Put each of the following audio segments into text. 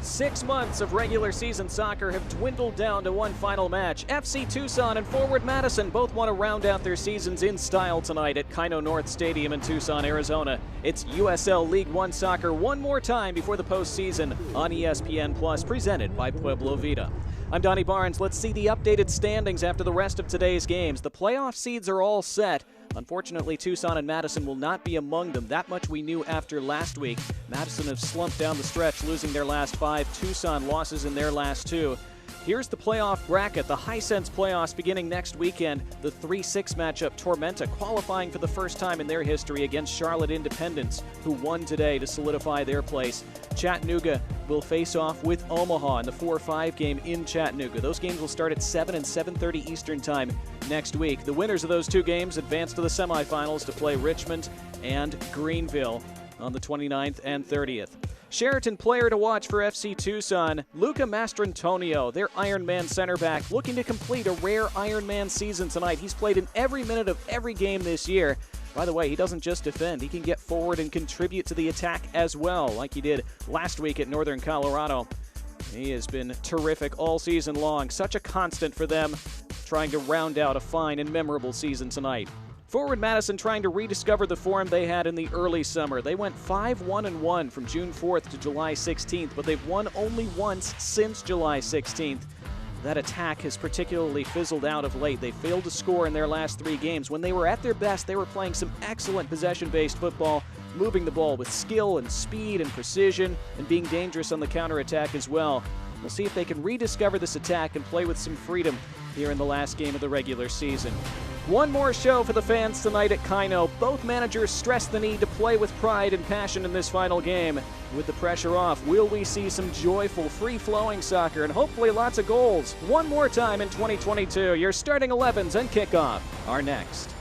6 months of regular season soccer have dwindled down to one final match. FC Tucson and Forward Madison both want to round out their seasons in style tonight at Kino North Stadium in Tucson, Arizona. It's USL League One soccer one more time before the postseason on ESPN Plus, presented by Pueblo Vita. I'm Donnie Barnes. Let's see the updated standings after the rest of today's games. The playoff seeds are all set. Unfortunately, Tucson and Madison will not be among them. That much we knew after last week. Madison have slumped down the stretch, losing their last 5. Tucson losses in their last 2. Here's the playoff bracket. The Hisense playoffs beginning next weekend. The 3-6 matchup, Tormenta qualifying for the first time in their history against Charlotte Independence, who won today to solidify their place. Chattanooga will face off with Omaha in the 4-5 game in Chattanooga. Those games will start at 7 and 7:30 Eastern Time next week. The winners of those 2 games advance to the semifinals to play Richmond and Greenville on the 29th and 30th. Sheraton player to watch for FC Tucson, Luca Mastrantonio, their Ironman center back, looking to complete a rare Ironman season tonight. He's played in every minute of every game this year. By the way, he doesn't just defend. He can get forward and contribute to the attack as well, like he did last week at Northern Colorado. He has been terrific all season long. Such a constant for them, trying to round out a fine and memorable season tonight. Forward Madison trying to rediscover the form they had in the early summer. They went 5-1-1 from June 4th to July 16th, but they've won only once since July 16th. That attack has particularly fizzled out of late. They failed to score in their last 3 games. When they were at their best, they were playing some excellent possession-based football, moving the ball with skill and speed and precision, and being dangerous on the counterattack as well. We'll see if they can rediscover this attack and play with some freedom here in the last game of the regular season. One more show for the fans tonight at Kino. Both managers stress the need to play with pride and passion in this final game. With the pressure off, will we see some joyful, free-flowing soccer and hopefully lots of goals? One more time in 2022. Your starting 11s and kickoff are next.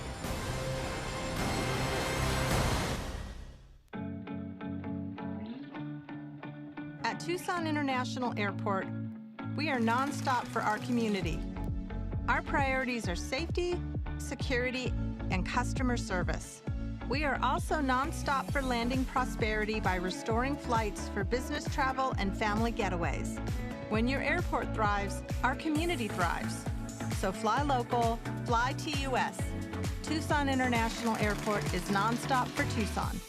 At Tucson International Airport, we are nonstop for our community. Our priorities are safety, security, and customer service. We are also nonstop for landing prosperity by restoring flights for business travel and family getaways. When your airport thrives, our community thrives. So fly local, fly TUS. Tucson International Airport is nonstop for Tucson.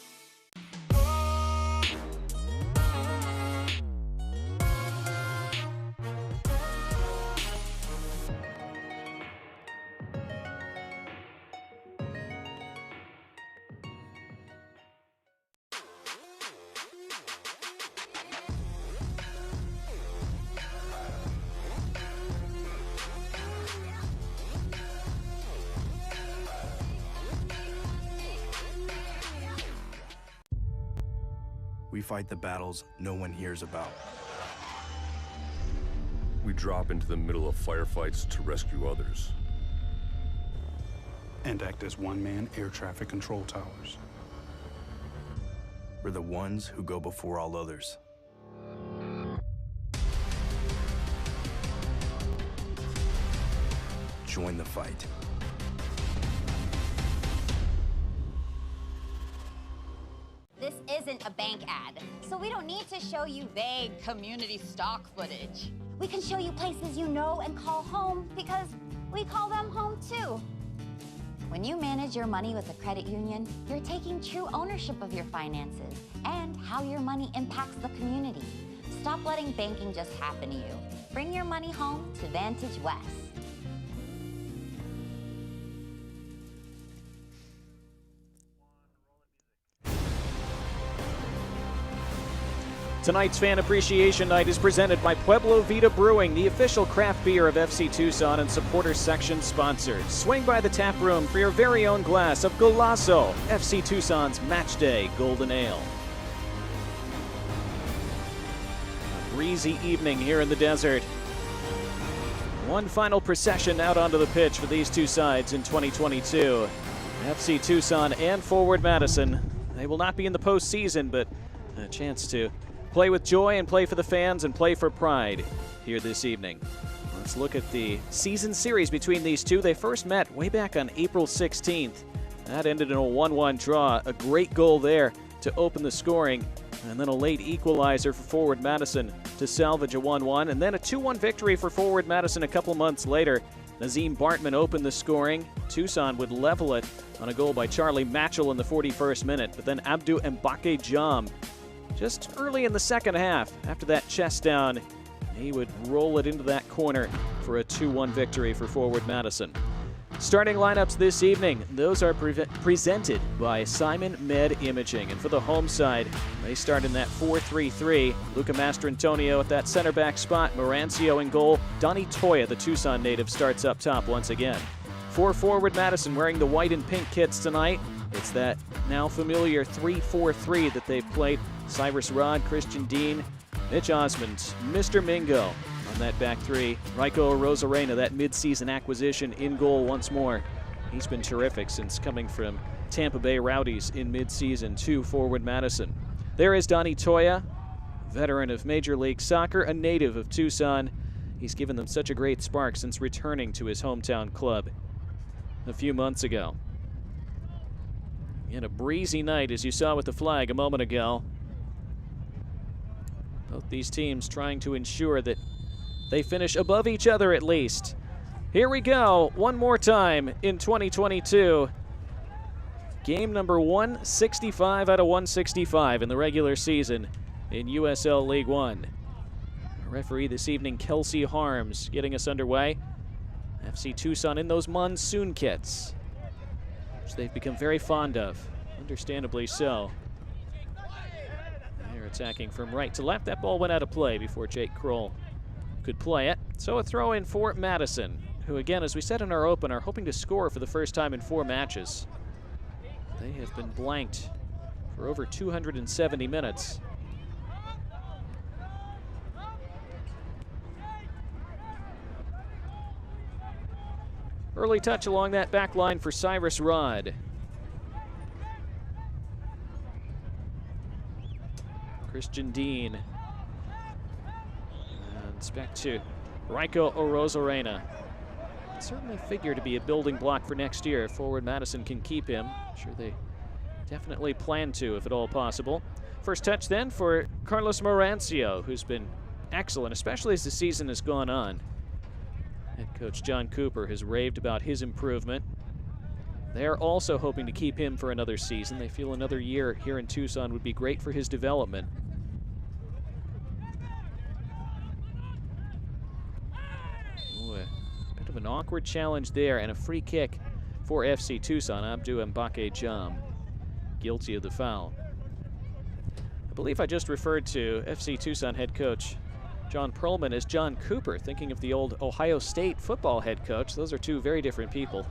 We fight the battles no one hears about. We drop into the middle of firefights to rescue others. And act as one-man air traffic control towers. We're the ones who go before all others. Join the fight. This isn't a bank ad, so we don't need to show you vague community stock footage. We can show you places you know and call home because we call them home too. When you manage your money with a credit union, you're taking true ownership of your finances and how your money impacts the community. Stop letting banking just happen to you. Bring your money home to Vantage West. Tonight's Fan Appreciation Night is presented by Pueblo Vita Brewing, the official craft beer of FC Tucson and supporters section sponsor. Swing by the tap room for your very own glass of Golazo, FC Tucson's Matchday Golden Ale. A breezy evening here in the desert. One final procession out onto the pitch for these two sides in 2022. FC Tucson and Forward Madison. They will not be in the postseason, but a chance to play with joy and play for the fans and play for pride here this evening. Let's look at the season series between these two. They first met way back on April 16th. That ended in a 1-1 draw. A great goal there to open the scoring And then a late equalizer for forward Madison to salvage a 1-1. And then a 2-1 victory for forward Madison a couple months later. Nazim Bartman opened the scoring. Tucson would level it on a goal by Charlie Matchell in the 41st minute. But then Abdou Mbake Jam, just early in the second half, after that chest down, he would roll it into that corner for a 2-1 victory for forward Madison. Starting lineups this evening, those are presented by Simon Med Imaging. And for the home side, they start in that 4-3-3. Luca Mastrantonio at that center back spot, Marancio in goal. Donnie Toya, the Tucson native, starts up top once again. For forward Madison, wearing the white and pink kits tonight, it's that now familiar 3-4-3 that they've played. Cyrus Rod, Christian Dean, Mitch Osmond, Mr. Mingo on that back three. Raiko Rosarena, that mid-season acquisition, in goal once more. He's been terrific since coming from Tampa Bay Rowdies in mid-season to forward Madison. There is Donnie Toya, veteran of Major League Soccer, a native of Tucson. He's given them such a great spark since returning to his hometown club a few months ago. In a breezy night, as you saw with the flag a moment ago. Both these teams trying to ensure that they finish above each other at least. Here we go, one more time in 2022. Game number 165 out of 165 in the regular season in USL League One. Our referee this evening, Kelsey Harms, getting us underway. FC Tucson in those monsoon kits, which they've become very fond of, understandably so. They're attacking from right to left. That ball went out of play before Jake Kroll could play it. So a throw in for Madison, who again, as we said in our open, are hoping to score for the first time in 4 matches. They have been blanked for over 270 minutes. Early touch along that back line for Cyrus Rod. Christian Dean. And back to Raiko Orozarena. Certainly figure to be a building block for next year if forward Madison can keep him. I'm sure they definitely plan to, if at all possible. First touch then for Carlos Marancio, who's been excellent, especially as the season has gone on. Head coach John Cooper has raved about his improvement. They are also hoping to keep him for another season. They feel another year here in Tucson would be great for his development. Ooh, a bit of an awkward challenge there, and a free kick for FC Tucson. Abdou Mbake Jam, guilty of the foul. I believe I just referred to FC Tucson head coach John Perlman as John Cooper, thinking of the old Ohio State football head coach. Those are two very different people.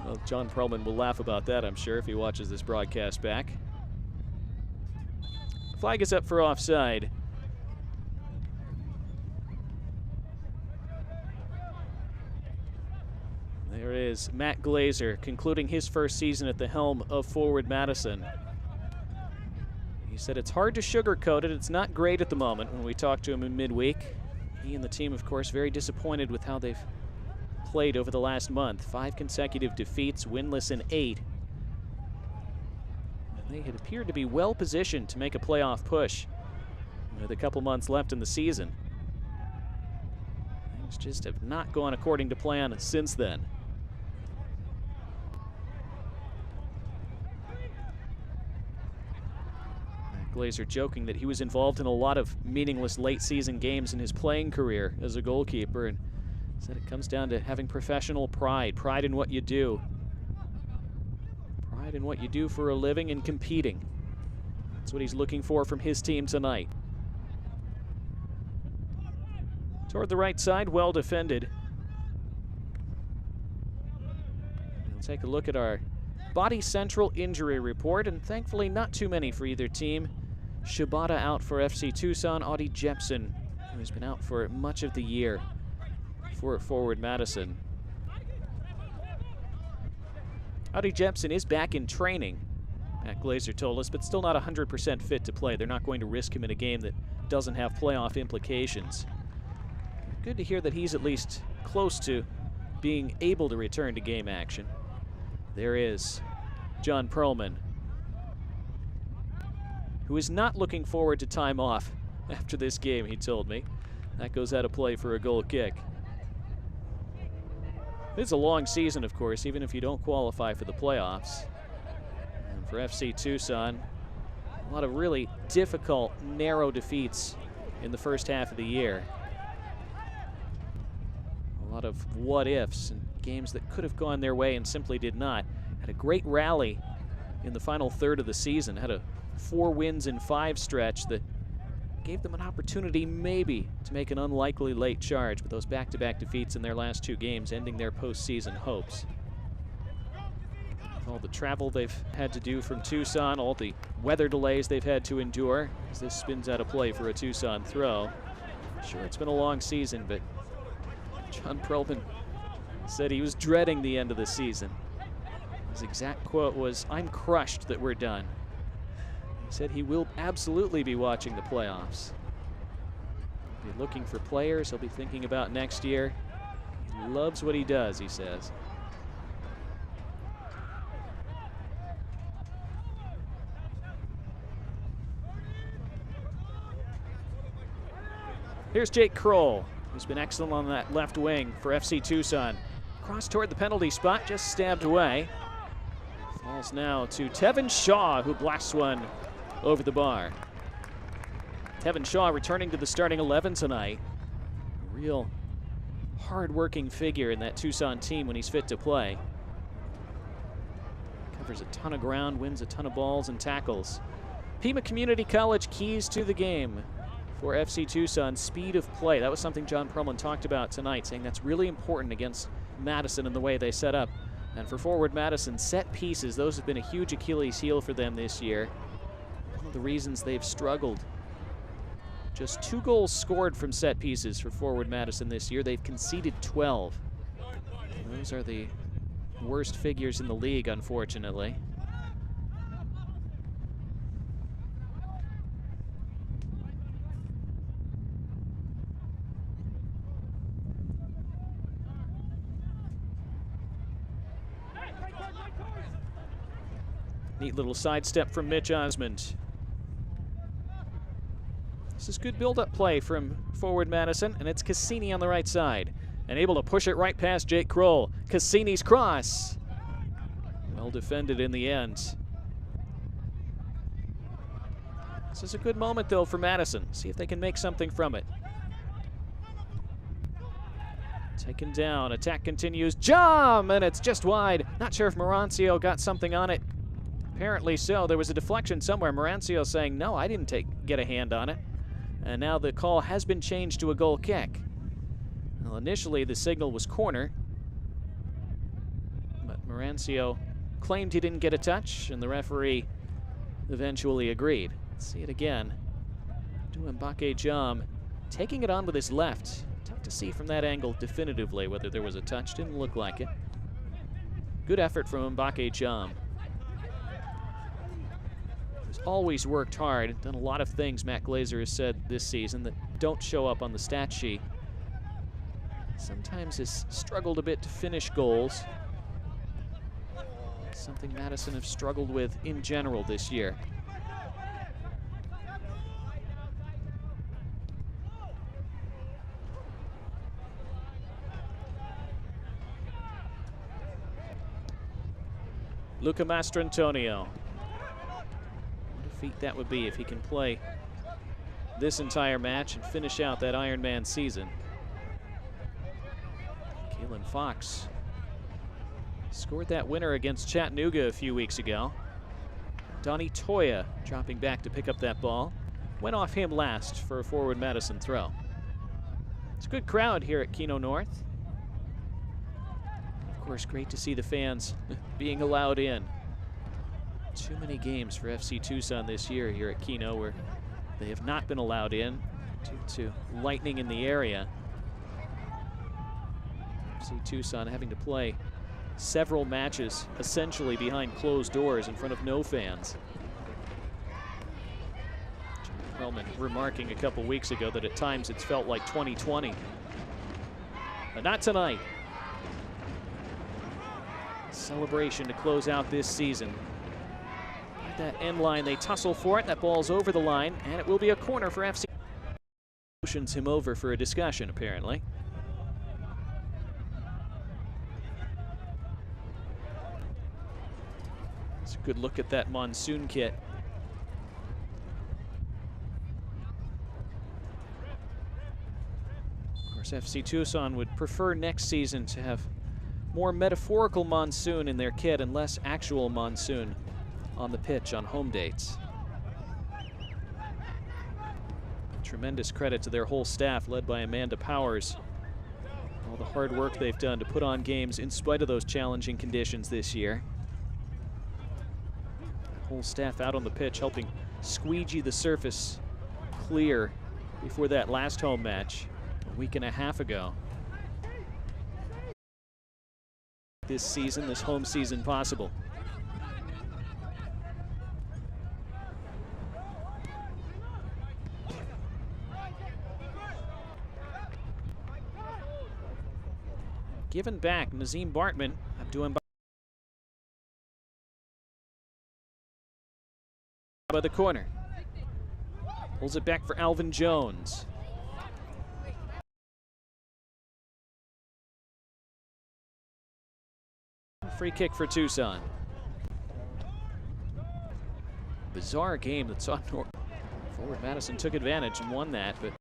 Well, John Perlman will laugh about that, I'm sure, if he watches this broadcast back. Flag is up for offside. There is Matt Glazer concluding his first season at the helm of forward Madison. He said it's hard to sugarcoat it. It's not great at the moment when we talked to him in midweek. He and the team, of course, very disappointed with how they've played over the last month. 5 consecutive defeats, winless in 8. And they had appeared to be well positioned to make a playoff push with a couple months left in the season. Things just have not gone according to plan since then. Glazer joking that he was involved in a lot of meaningless late season games in his playing career as a goalkeeper, and said it comes down to having professional pride in what you do. Pride in what you do for a living and competing. That's what he's looking for from his team tonight. Toward the right side, well defended. We'll take a look at our Body Central injury report, and thankfully not too many for either team. Shibata out for FC Tucson. Audie Jepson, who's been out for much of the year for forward Madison. Audie Jepson is back in training, Matt Glazer told us, but still not 100% fit to play. They're not going to risk him in a game that doesn't have playoff implications. Good to hear that he's at least close to being able to return to game action. There is John Perlman. who is not looking forward to time off after this game, he told me. That goes out of play for a goal kick. It's a long season, of course, even if you don't qualify for the playoffs. And for FC Tucson, a lot of really difficult, narrow defeats in the first half of the year. A lot of what-ifs and games that could have gone their way and simply did not. Had a great rally in the final third of the season. Had a 4 wins in 5 stretch that gave them an opportunity maybe to make an unlikely late charge, but those back-to-back defeats in their last 2 games ending their postseason hopes. All the travel they've had to do from Tucson, all the weather delays they've had to endure as this spins out of play for a Tucson throw. Sure, it's been a long season, but John Perlman said he was dreading the end of the season. His exact quote was, "I'm crushed that we're done." He said he will absolutely be watching the playoffs. He'll be looking for players. He'll be thinking about next year. He loves what he does, he says. Here's Jake Kroll, who's been excellent on that left wing for FC Tucson. Cross toward the penalty spot, just stabbed away. Falls now to Tevin Shaw, who blasts one over the bar. Tevin Shaw returning to the starting 11 tonight. A real hard-working figure in that Tucson team when he's fit to play. Covers a ton of ground, wins a ton of balls and tackles. Pima Community College keys to the game for FC Tucson, speed of play. That was something John Perlman talked about tonight, saying that's really important against Madison and the way they set up. And for forward Madison, set pieces, those have been a huge Achilles heel for them this year. One of the reasons they've struggled. Just 2 goals scored from set pieces for forward Madison this year. They've conceded 12. Those are the worst figures in the league, unfortunately. Neat little sidestep from Mitch Osmond. This is good build-up play from forward Madison, and it's Cassini on the right side. And able to push it right past Jake Kroll. Cassini's cross. Well defended in the end. This is a good moment, though, for Madison. See if they can make something from it. Taken down, attack continues. Jam! And it's just wide. Not sure if Marancio got something on it. Apparently so. There was a deflection somewhere. Marancio saying, no, I didn't get a hand on it. And now the call has been changed to a goal kick. Well, initially the signal was corner, but Marancio claimed he didn't get a touch, and the referee eventually agreed. Let's see it again. Mbake Jam taking it on with his left. Tough to see from that angle definitively whether there was a touch. Didn't look like it. Good effort from Mbake Jam. Always worked hard, done a lot of things, Matt Glazer has said this season, that don't show up on the stat sheet. Sometimes has struggled a bit to finish goals. Something Madison have struggled with in general this year. Luca Mastrantonio. Feat that would be if he can play this entire match and finish out that Ironman season. Kalen Fox scored that winner against Chattanooga a few weeks ago. Donnie Toya dropping back to pick up that ball. Went off him last for a forward Madison throw. It's a good crowd here at Keno North. Of course, great to see the fans being allowed in. Too many games for FC Tucson this year here at Keno where they have not been allowed in due to lightning in the area. FC Tucson having to play several matches essentially behind closed doors in front of no fans. John Perlman remarking a couple weeks ago that at times it's felt like 2020. But not tonight. Celebration to close out this season. At that end line, they tussle for it. That ball's over the line, and it will be a corner for FC. Motions him over for a discussion, apparently. It's a good look at that monsoon kit. Of course, FC Tucson would prefer next season to have more metaphorical monsoon in their kit and less actual monsoon on the pitch on home dates. Tremendous credit to their whole staff, led by Amanda Powers. All the hard work they've done to put on games in spite of those challenging conditions this year. The whole staff out on the pitch helping squeegee the surface clear before that last home match a week and a half ago. This season, this home season possible. Given back, Nazim Bartman, Abdouan by the corner. Pulls it back for Alvin Jones. Free kick for Tucson. Bizarre game that saw forward Madison took advantage and won that, but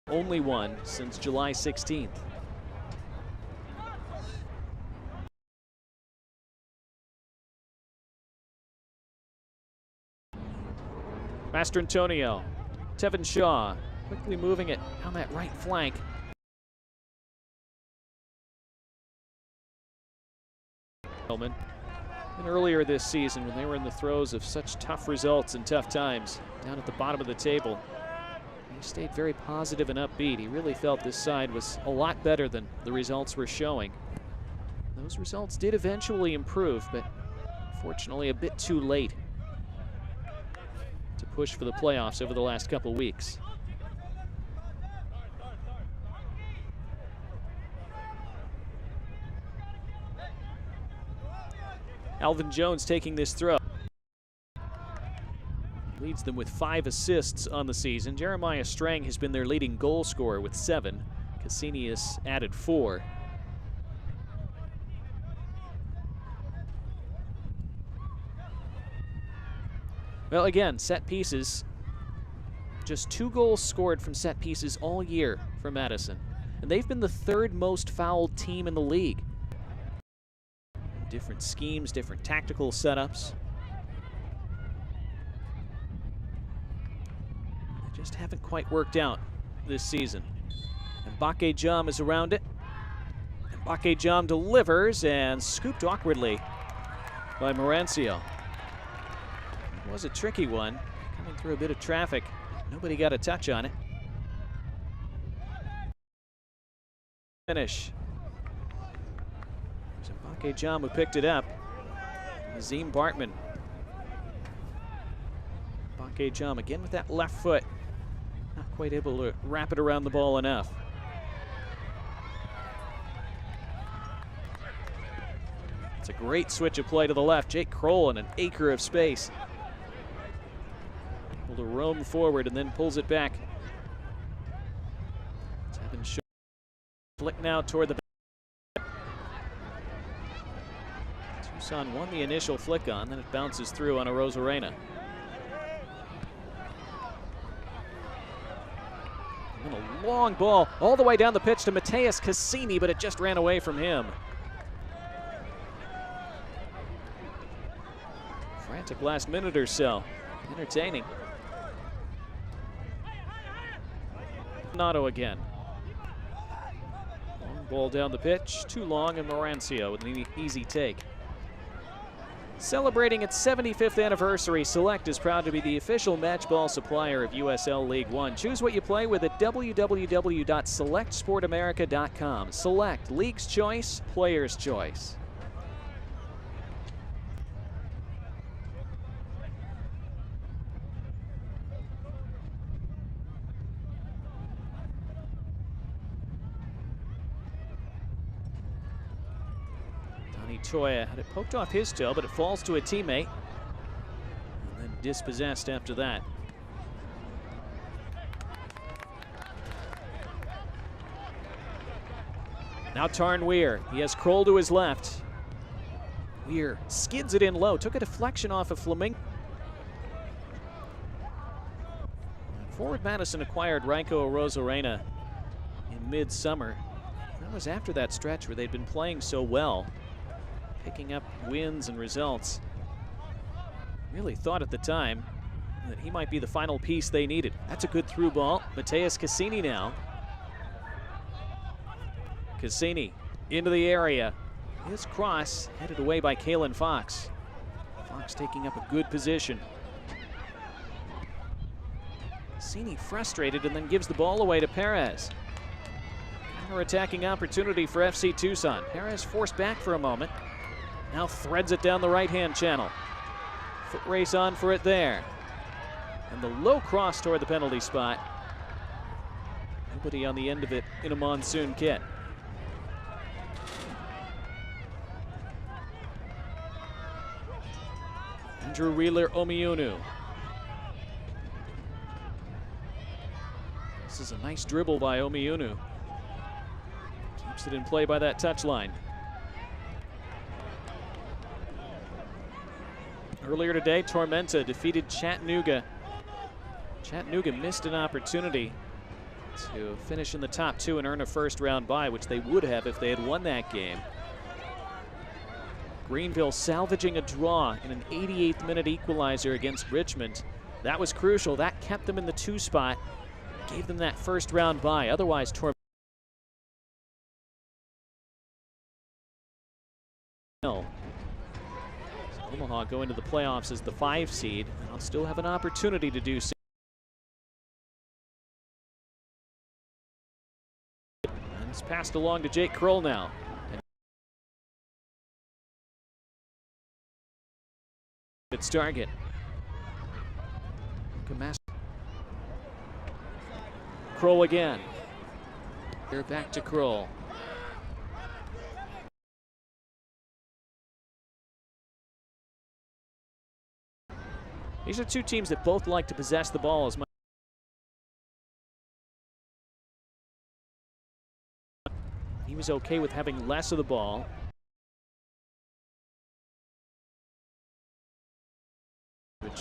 only won since July 16th. Mastrantonio, Tevin Shaw, quickly moving it down that right flank. And earlier this season, when they were in the throes of such tough results and tough times, down at the bottom of the table, he stayed very positive and upbeat. He really felt this side was a lot better than the results were showing. Those results did eventually improve, but unfortunately a bit too late to push for the playoffs over the last couple weeks. Alvin Jones taking this throw. Leads them with 5 assists on the season. Jeremiah Strang has been their leading goal scorer with 7. Cassini has added 4. Well, again, set pieces. Just 2 goals scored from set pieces all year for Madison. And they've been the 3rd most fouled team in the league. Different schemes, different tactical setups. They just haven't quite worked out this season. And Mbake Jam is around it. And Mbake Jam delivers and scooped awkwardly by Morancio. It was a tricky one, coming through a bit of traffic. Nobody got a touch on it. Finish. Mbake Jam who picked it up. Nazim Bartman. Mbake Jam again with that left foot. Not quite able to wrap it around the ball enough. It's a great switch of play to the left. Jake Kroll in an acre of space. Able to roam forward and then pulls it back. Tevin Shaw. Flick now toward the back. Tucson won the initial flick on, then it bounces through on a Rosarena. And a long ball all the way down the pitch to Mateus Cassini, but it just ran away from him. Frantic last minute or so. Entertaining. Nato again. Long ball down the pitch, too long, and Morancio with an easy take. Celebrating its 75th anniversary, Select is proud to be the official match ball supplier of USL League One. Choose what you play with at www.selectsportamerica.com. Select, League's choice, player's choice. Johnny Toya had it poked off his toe, but it falls to a teammate. And then dispossessed after that. Now Tarn Weir. He has Kroll to his left. Weir skids it in low. Took a deflection off of Flamingo. Forward Madison acquired Ranko Rosarena in mid-summer. That was after that stretch where they'd been playing so well, picking up wins and results. Really thought at the time that he might be the final piece they needed. That's a good through ball. Mateus Cassini now. Cassini into the area. His cross headed away by Kalen Fox. Fox taking up a good position. Cassini frustrated and then gives the ball away to Perez. Counter-attacking opportunity for FC Tucson. Perez forced back for a moment. Now threads it down the right-hand channel. Foot race on for it there. And the low cross toward the penalty spot. Nobody on the end of it in a monsoon kit. Andrew Wheeler Omiunu. This is a nice dribble by Omiunu. Keeps it in play by that touchline. Earlier today, Tormenta defeated Chattanooga. Chattanooga missed an opportunity to finish in the top two and earn a first-round bye, which they would have if they had won that game. Greenville salvaging a draw in an 88th minute equalizer against Richmond. That was crucial. That kept them in the 2 spot, gave them that first-round bye. Otherwise, Omaha go into the playoffs as the 5 seed, and I'll still have an opportunity to do so. And it's passed along to Jake Kroll now. And its target. Kroll again. They're back to Kroll. These are two teams that both like to possess the ball as much. He was okay with having less of the ball. Which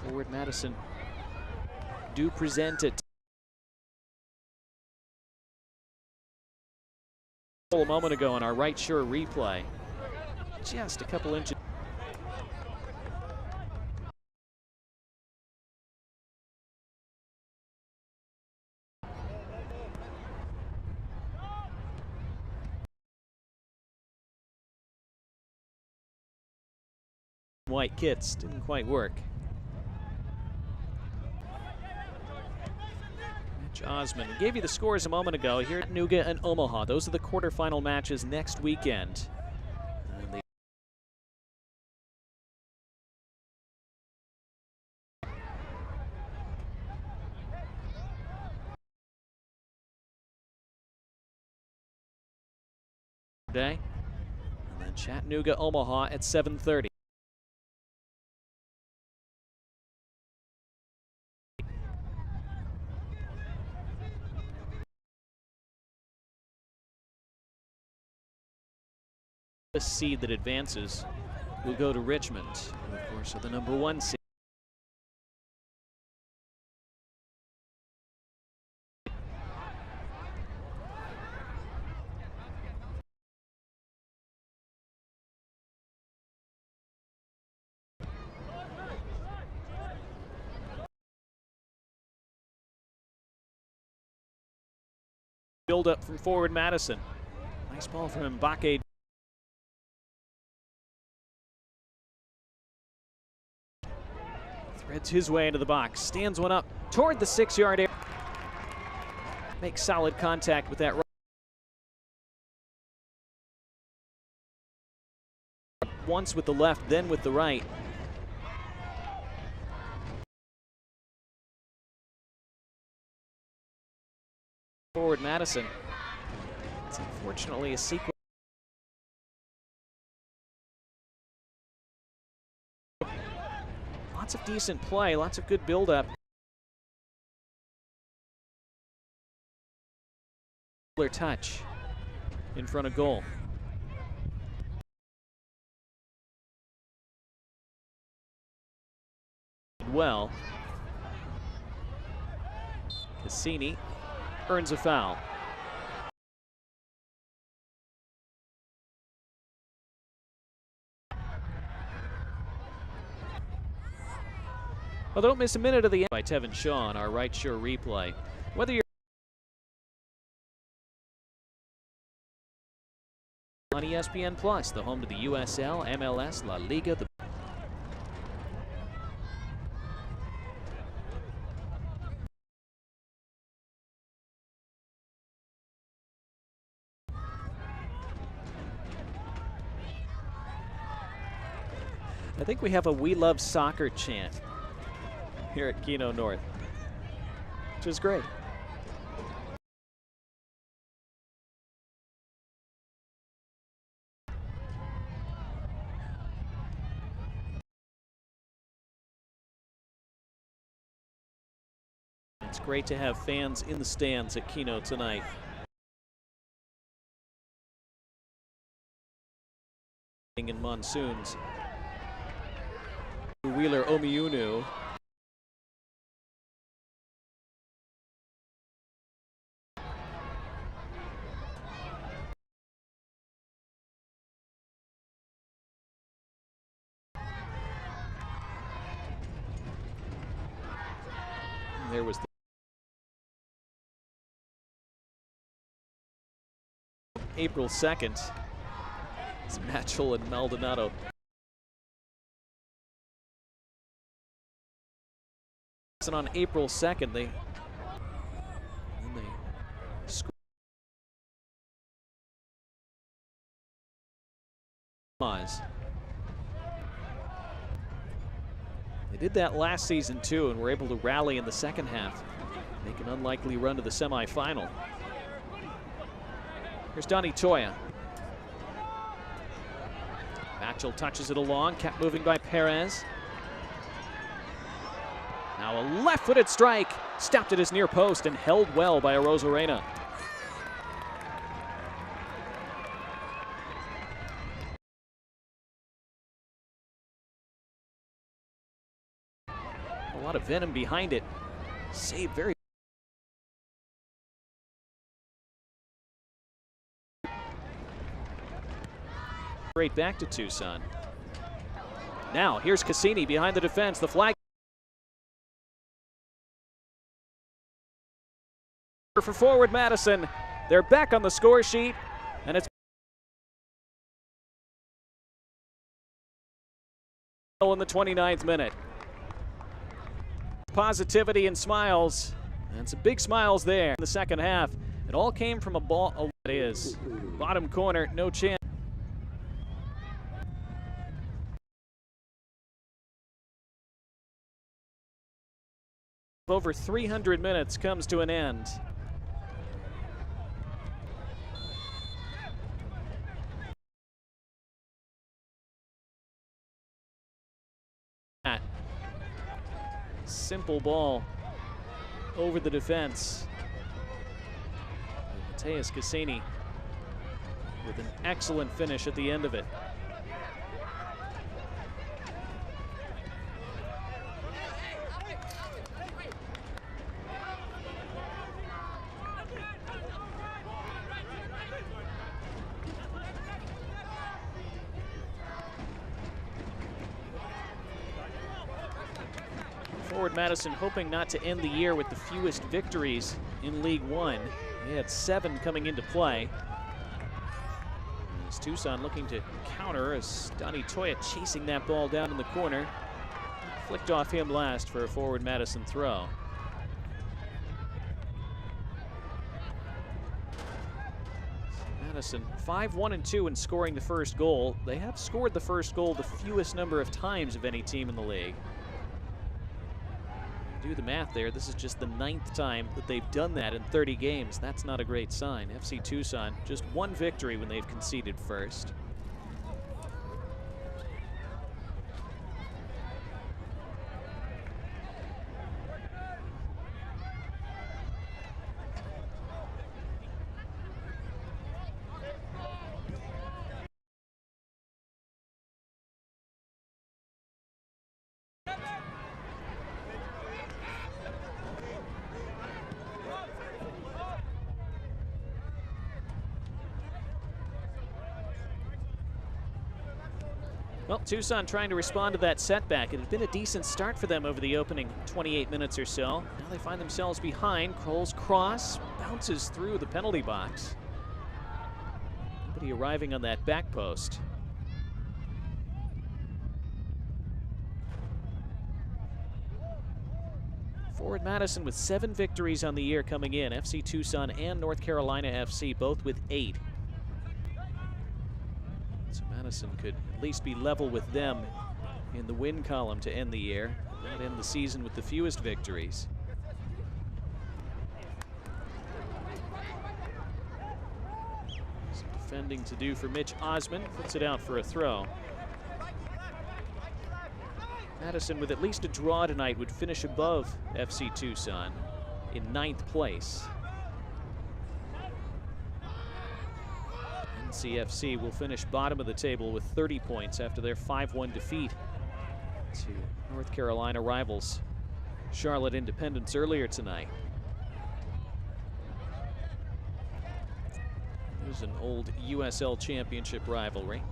forward Madison do present it. A moment ago on our right sure replay. Just a couple inches. White kits didn't quite work. Mitch Osmond gave you the scores a moment ago. Here at Chattanooga and Omaha. Those are the quarterfinal matches next weekend. Day. And then Chattanooga, Omaha at 7:30. The seed that advances will go to Richmond, who of course are the #1 seed. Build up from forward Madison. Nice ball from Mbake. Threads his way into the box, stands one up toward the 6-yard area. Makes solid contact with that. Once with the left, then with the right. Forward Madison. It's unfortunately a sequence. Lots of decent play, lots of good build-up. Touch in front of goal. Well, Cassini earns a foul. Well, don't miss a minute of the end by Tevin Shaw on our Right Shore replay. Whether you're on ESPN Plus, the home to the USL, MLS, La Liga, I think we have a "We Love Soccer" chant here at Keno North, which is great. It's great to have fans in the stands at Keno tonight. In monsoons. Wheeler Omiunu. There was April 2nd. It's Matchell and Maldonado. And on April 2nd, they scored. They did that last season too, and were able to rally in the second half, make an unlikely run to the semifinal. Here's Donnie Toya. Matchell touches it along, kept moving by Perez. Now a left-footed strike, stopped at his near post and held well by Arozarena. A lot of venom behind it. Saved very. Straight back to Tucson. Now here's Cassini behind the defense. The flag for forward Madison. They're back on the score sheet, and it's in the 29th minute. Positivity and smiles, and some big smiles there in the second half. It all came from a ball. Oh, it is bottom corner, no chance. Over 300 minutes comes to an end. Simple ball over the defense. Mateus Cassini with an excellent finish at the end of it. Forward Madison hoping not to end the year with the fewest victories in League One. They had 7 coming into play. As Tucson looking to counter as Donnie Toya chasing that ball down in the corner. Flicked off him last for a forward Madison throw. Madison 5-1-2 in scoring the first goal. They have scored the first goal the fewest number of times of any team in the league. Do the math there, this is just the 9th time that they've done that in 30 games. That's not a great sign. FC Tucson, just 1 victory when they've conceded first. – Well, Tucson trying to respond to that setback. It had been a decent start for them over the opening 28 minutes or so. Now they find themselves behind. Kroll's cross bounces through the penalty box. Nobody arriving on that back post. Forward Madison with 7 victories on the year coming in. FC Tucson and North Carolina FC both with 8. So Madison could at least be level with them in the win column to end the year, not end the season with the fewest victories. Some defending to do for Mitch Osmond, puts it out for a throw. Madison with at least a draw tonight would finish above FC Tucson in 9th place. NCFC will finish bottom of the table with 30 points after their 5-1 defeat to North Carolina rivals Charlotte Independence earlier tonight. There's an old USL Championship rivalry.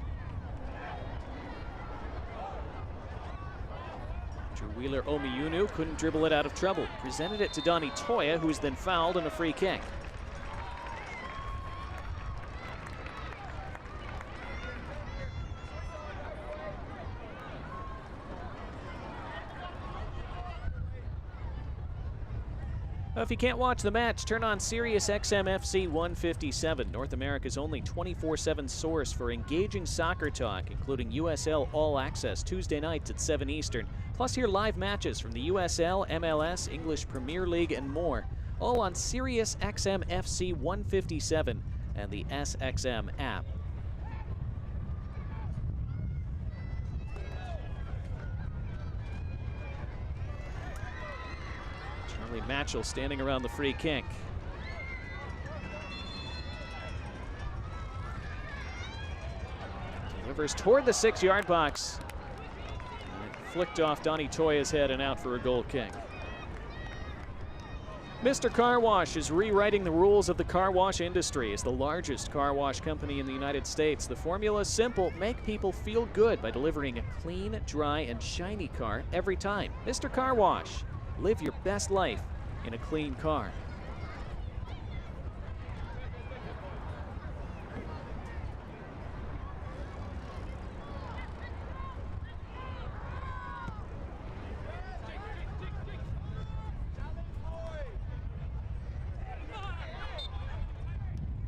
Wheeler Omiyunu couldn't dribble it out of trouble. Presented it to Donnie Toya, who was then fouled on a free kick. Well, if you can't watch the match, turn on Sirius XM FC 157, North America's only 24/7 source for engaging soccer talk, including USL All Access Tuesday nights at 7 Eastern. Plus hear live matches from the USL, MLS, English Premier League, and more. All on Sirius XM FC 157 and the SXM app. Charlie Matchell standing around the free kick. Delivers toward the 6-yard box. And it flicked off Donnie Toya's head and out for a goal kick. Mr. Car Wash is rewriting the rules of the car wash industry. As the largest car wash company in the United States, the formula is simple: make people feel good by delivering a clean, dry, and shiny car every time. Mr. Car Wash. Live your best life in a clean car.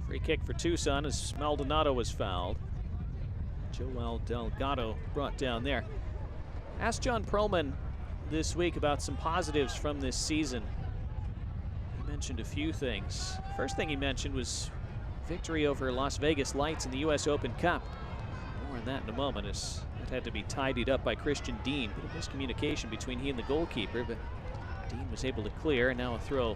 Free kick for Tucson as Maldonado was fouled. Joel Delgado brought down there. Asked John Perlman this week about some positives from this season. He mentioned a few things. First thing he mentioned was victory over Las Vegas Lights in the US Open Cup. More on that in a moment, as it had to be tidied up by Christian Dean. Bit of miscommunication between he and the goalkeeper, but Dean was able to clear, and now a throw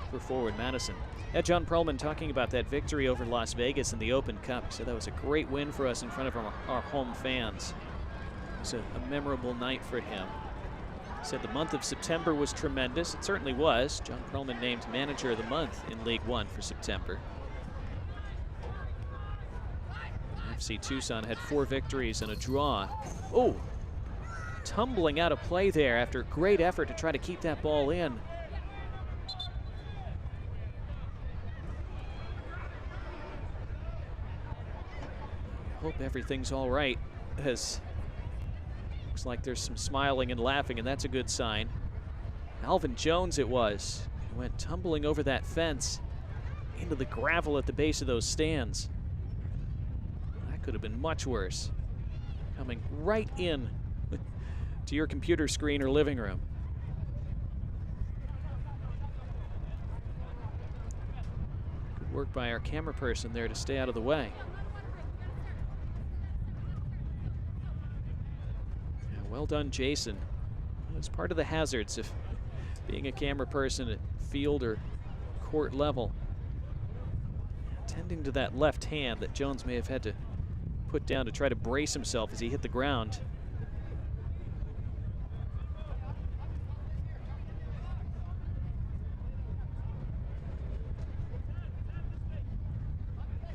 for Forward Madison. John Perlman talking about that victory over Las Vegas in the Open Cup. He said that was a great win for us in front of our home fans. It was a memorable night for him. Said the month of September was tremendous. It certainly was. John Perlman named Manager of the Month in League One for September. FC Tucson had 4 victories and a draw. Oh, tumbling out of play there after great effort to try to keep that ball in. Hope everything's all right, as looks like there's some smiling and laughing, and that's a good sign. Alvin Jones it was. He went tumbling over that fence into the gravel at the base of those stands. That could have been much worse. Coming right in to your computer screen or living room. Good work by our camera person there to stay out of the way. Well done, Jason. It's part of the hazards of being a camera person at field or court level. Tending to that left hand that Jones may have had to put down to try to brace himself as he hit the ground.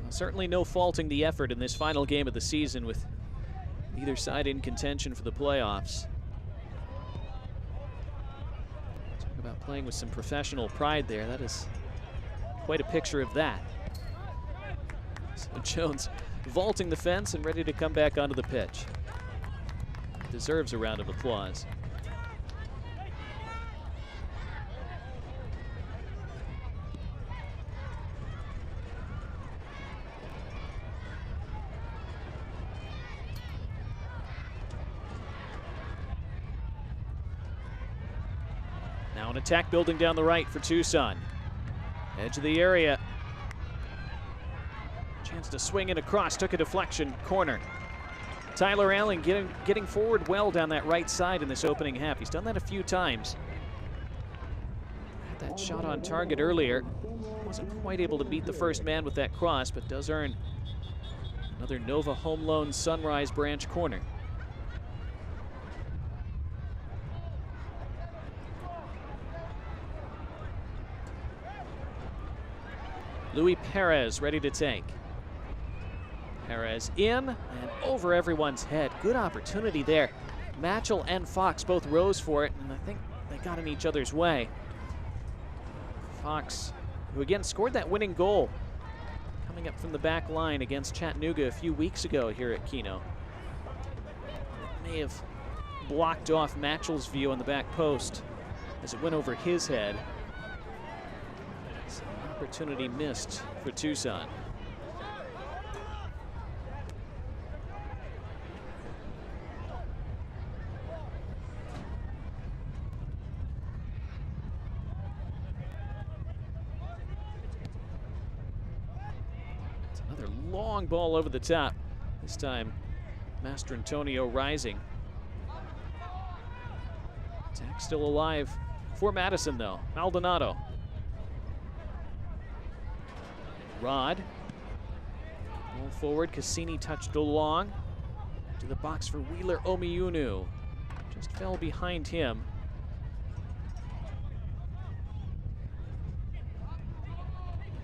Well, certainly no faulting the effort in this final game of the season, with Either side in contention for the playoffs. Talk about playing with some professional pride there. That is quite a picture of that. So Jones vaulting the fence and ready to come back onto the pitch. Deserves a round of applause. Now an attack building down the right for Tucson. Edge of the area. Chance to swing it across, took a deflection, corner. Tyler Allen getting forward well down that right side in this opening half. He's done that a few times. Had that shot on target earlier. Wasn't quite able to beat the first man with that cross, but does earn another Nova Home Loan Sunrise Branch corner. Luis Perez ready to take. Perez in and over everyone's head. Good opportunity there. Matchell and Fox both rose for it, and I think they got in each other's way. Fox, who again scored that winning goal, coming up from the back line against Chattanooga a few weeks ago here at Keno. May have blocked off Matchell's view on the back post as it went over his head. It's an opportunity missed for Tucson. Long ball over the top. This time, Master Antonio rising. Attack still alive for Madison, though. Maldonado. Rod. Ball forward. Cassini touched along to the box for Wheeler Omiunu. Just fell behind him.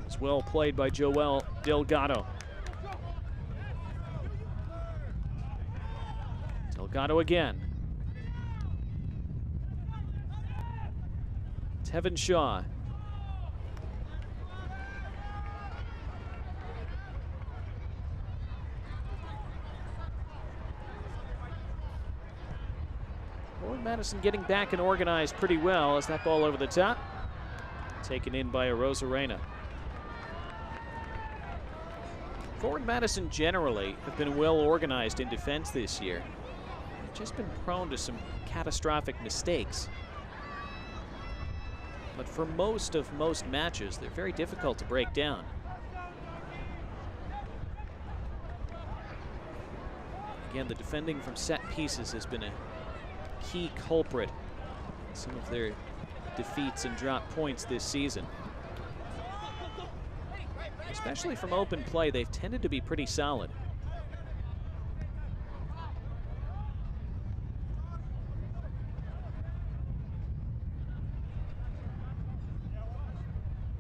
It's well played by Joel Delgado. Delgado again. Tevin Shaw. Forward Madison getting back and organized pretty well as that ball over the top. Taken in by Arozarena. Forward Madison generally have been well organized in defense this year. Just been prone to some catastrophic mistakes. But for most matches, they're very difficult to break down. Again, the defending from set pieces has been a key culprit in some of their defeats and drop points this season. Especially from open play, they've tended to be pretty solid.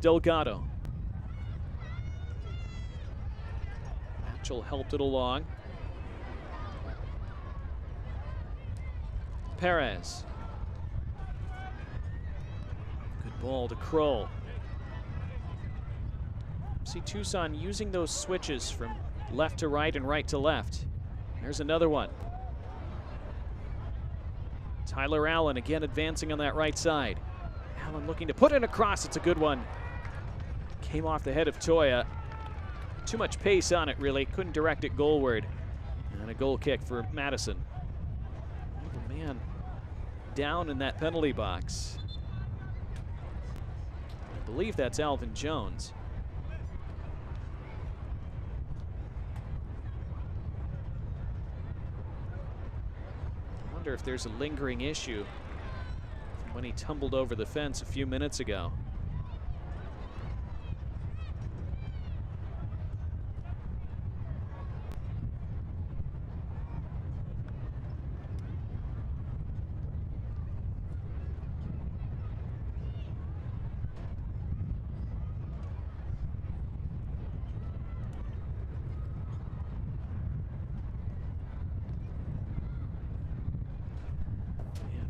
Delgado. Matchell helped it along. Perez. Good ball to Kroll. See Tucson using those switches from left to right and right to left. There's another one. Tyler Allen again advancing on that right side. Allen looking to put it across. It's a good one. Came off the head of Toya. Too much pace on it, really. Couldn't direct it goalward. And a goal kick for Madison. Oh, man down in that penalty box. I believe that's Alvin Jones. I wonder if there's a lingering issue from when he tumbled over the fence a few minutes ago.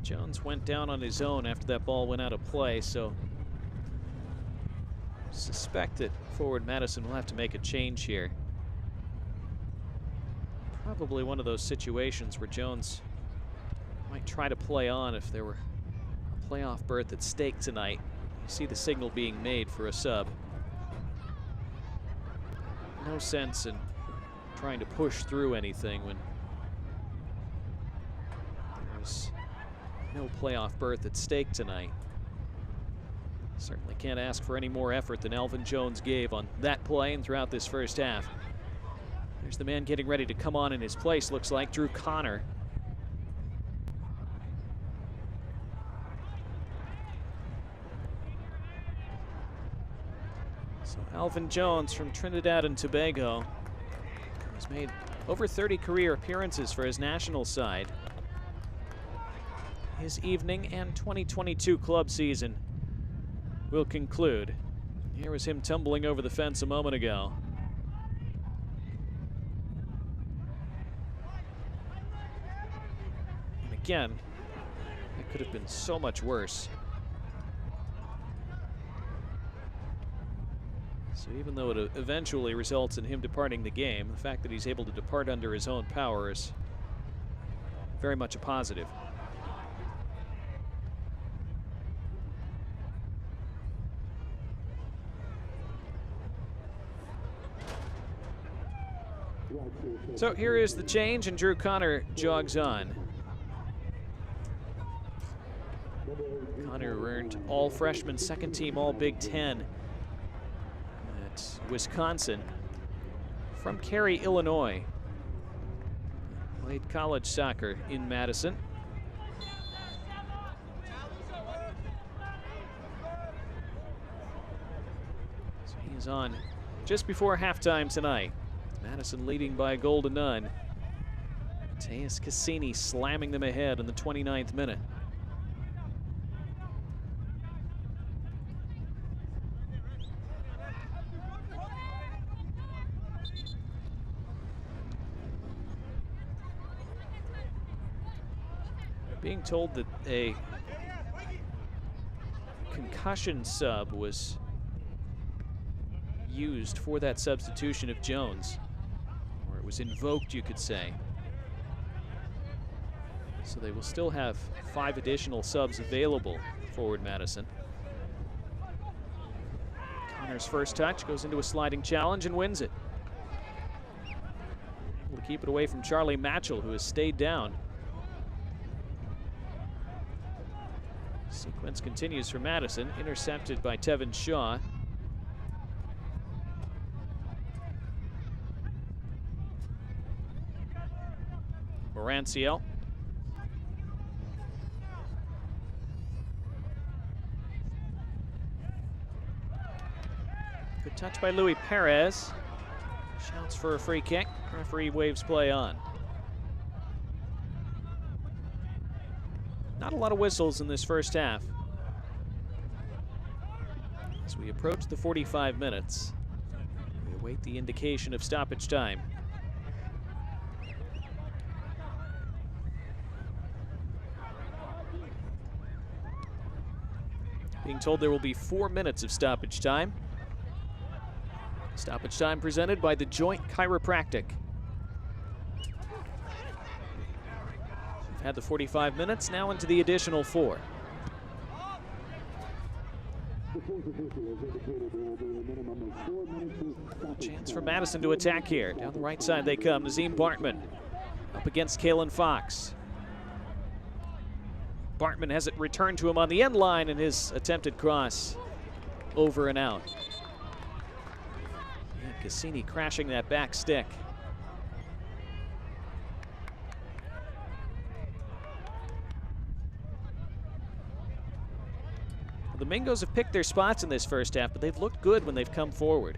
Jones went down on his own after that ball went out of play, so suspect that forward Madison will have to make a change here. Probably one of those situations where Jones might try to play on if there were a playoff berth at stake tonight. You see the signal being made for a sub. No sense in trying to push through anything when there's no playoff berth at stake tonight. Certainly can't ask for any more effort than Alvin Jones gave on that play and throughout this first half. There's the man getting ready to come on in his place, looks like, Drew Connor. So Alvin Jones from Trinidad and Tobago has made over 30 career appearances for his national side. His evening and 2022 club season will conclude. Here was him tumbling over the fence a moment ago. And again, it could have been so much worse. So even though it eventually results in him departing the game, the fact that he's able to depart under his own power is very much a positive. So here is the change, and Drew Connor jogs on. Connor earned all freshman, second team, all Big Ten at Wisconsin from Cary, Illinois. Played college soccer in Madison. So he is on just before halftime tonight. Madison leading by a goal to none. Mateus Cassini slamming them ahead in the 29th minute. Being told that a concussion sub was used for that substitution of Jones. It was invoked, you could say. So they will still have 5 additional subs available forward Madison. Connor's first touch goes into a sliding challenge and wins it. Able to keep it away from Charlie Matchell, who has stayed down. Sequence continues for Madison, intercepted by Tevin Shaw. Moranciel. Good touch by Luis Perez. Shouts for a free kick. Referee waves play on. Not a lot of whistles in this first half. As we approach the 45 minutes, we await the indication of stoppage time. Being told there will be 4 minutes of stoppage time. Stoppage time presented by the Joint Chiropractic. We've had the 45 minutes, now into the additional 4. Chance for Madison to attack here. Down the right side they come. Nazim Bartman up against Kalen Fox. Bartman has it returned to him on the end line, and his attempted cross over and out. And Cassini crashing that back stick. Well, the Mingos have picked their spots in this first half, but they've looked good when they've come forward.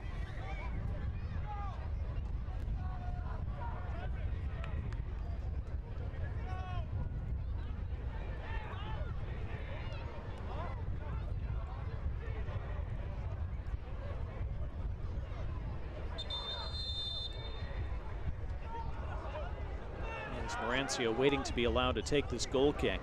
Morancio waiting to be allowed to take this goal kick.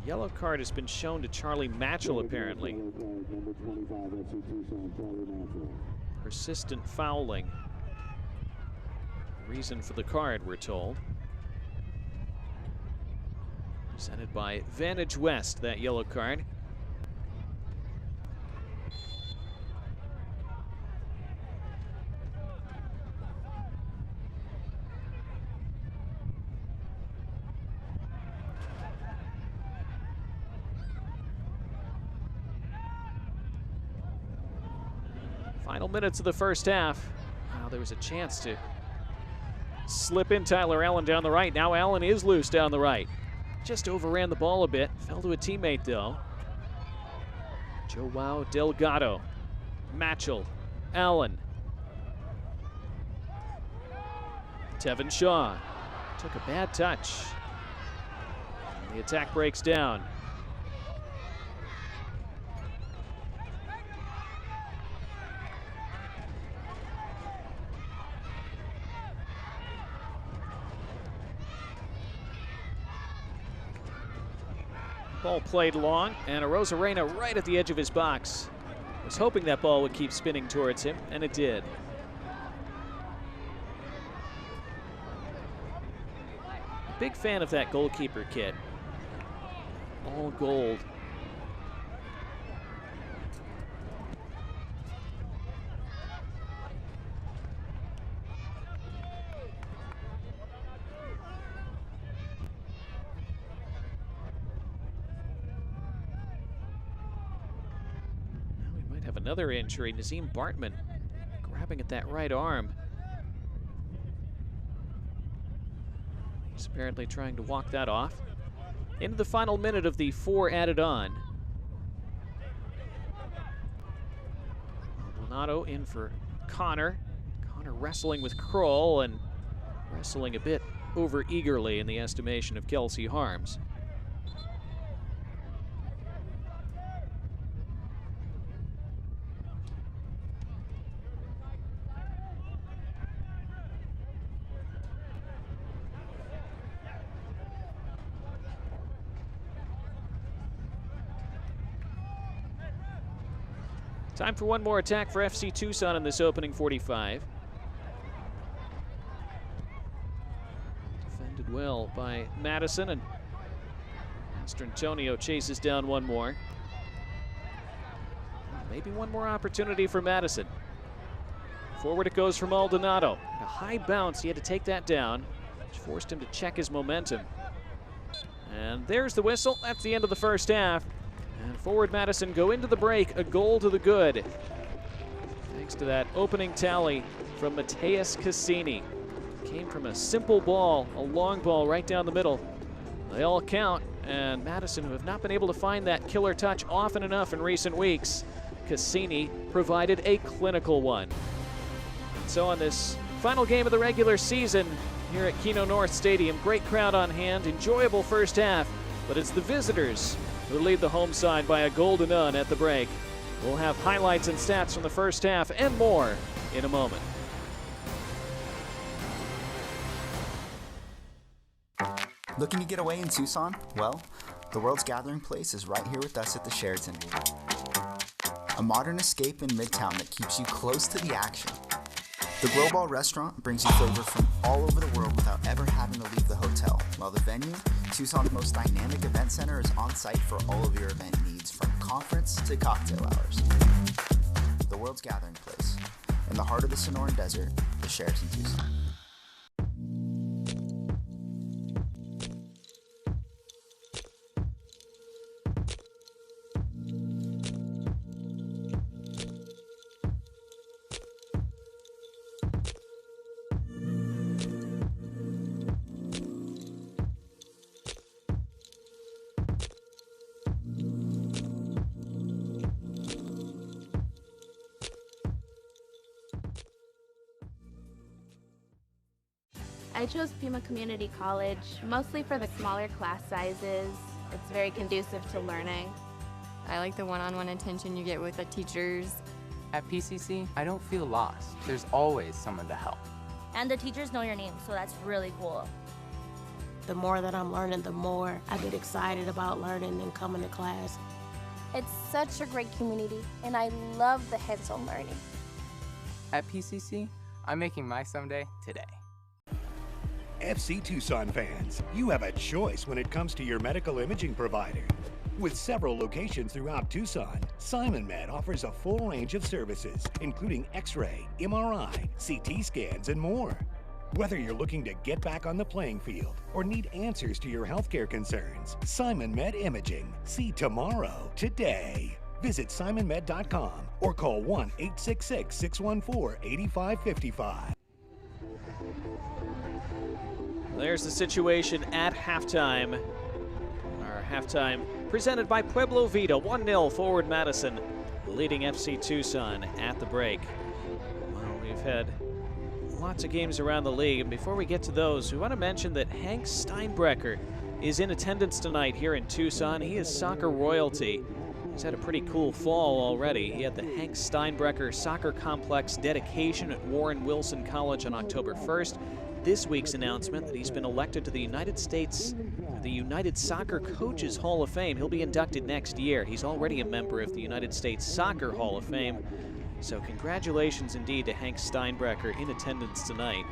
Yellow card has been shown to Charlie Matchell, apparently. Persistent fouling. Reason for the card, we're told. Presented by Vantage West, that yellow card. Final minutes of the first half. Wow, there was a chance to slip in Tyler Allen down the right. Now Allen is loose down the right. Just overran the ball a bit. Fell to a teammate, though. Joao Delgado. Matchell. Allen. Tevin Shaw. Took a bad touch. And the attack breaks down. Ball played long, and Arozarena right at the edge of his box. Was hoping that ball would keep spinning towards him, and it did. Big fan of that goalkeeper kit. All gold. Another injury, Nazim Bartman grabbing at that right arm. He's apparently trying to walk that off. Into the final minute of the 4 added on. Donato in for Connor. Connor wrestling with Kroll and wrestling a bit over eagerly in the estimation of Kelsey Harms. Time for one more attack for FC Tucson in this opening 45. Defended well by Madison, and Master Antonio chases down one more. Maybe one more opportunity for Madison. Forward it goes for Maldonado. A high bounce, he had to take that down, which forced him to check his momentum. And there's the whistle. That's the end of the first half. And forward Madison go into the break, a goal to the good. Thanks to that opening tally from Mateus Cassini. Came from a simple ball, a long ball right down the middle. They all count, and Madison, who have not been able to find that killer touch often enough in recent weeks, Cassini provided a clinical one. So on this final game of the regular season here at Keno North Stadium, great crowd on hand, enjoyable first half, but it's the visitors who lead the home side by a goal to none at the break. We'll have highlights and stats from the first half and more in a moment. Looking to get away in Tucson? Well, the world's gathering place is right here with us at the Sheraton. A modern escape in Midtown that keeps you close to the action. The Glow Ball restaurant brings you flavor from all over the world without ever having to leave the hotel, while the venue, Tucson's most dynamic event center, is on site for all of your event needs, from conference to cocktail hours. The world's gathering place, in the heart of the Sonoran Desert, the Sheraton Tucson. I chose Pima Community College mostly for the smaller class sizes. It's very conducive to learning. I like the one-on-one attention you get with the teachers. At PCC, I don't feel lost. There's always someone to help. And the teachers know your name, so that's really cool. The more that I'm learning, the more I get excited about learning and coming to class. It's such a great community, and I love the hands-on learning. At PCC, I'm making my someday today. FC Tucson fans, you have a choice when it comes to your medical imaging provider. With several locations throughout Tucson, SimonMed offers a full range of services, including X-ray, MRI, CT scans, and more. Whether you're looking to get back on the playing field or need answers to your healthcare concerns, SimonMed Imaging. See tomorrow, today. Visit simonmed.com or call 1-866-614-8555. There's the situation at halftime. Our halftime presented by Pueblo Vita, 1-0 forward Madison, leading FC Tucson at the break. Well, we've had lots of games around the league, and before we get to those, we want to mention that Hank Steinbrecher is in attendance tonight here in Tucson. He is soccer royalty. He's had a pretty cool fall already. He had the Hank Steinbrecher Soccer Complex dedication at Warren Wilson College on October 1st. This week's announcement that he's been elected to the United Soccer Coaches Hall of Fame. He'll be inducted next year. He's already a member of the United States Soccer Hall of Fame. So congratulations indeed to Hank Steinbrecher in attendance tonight.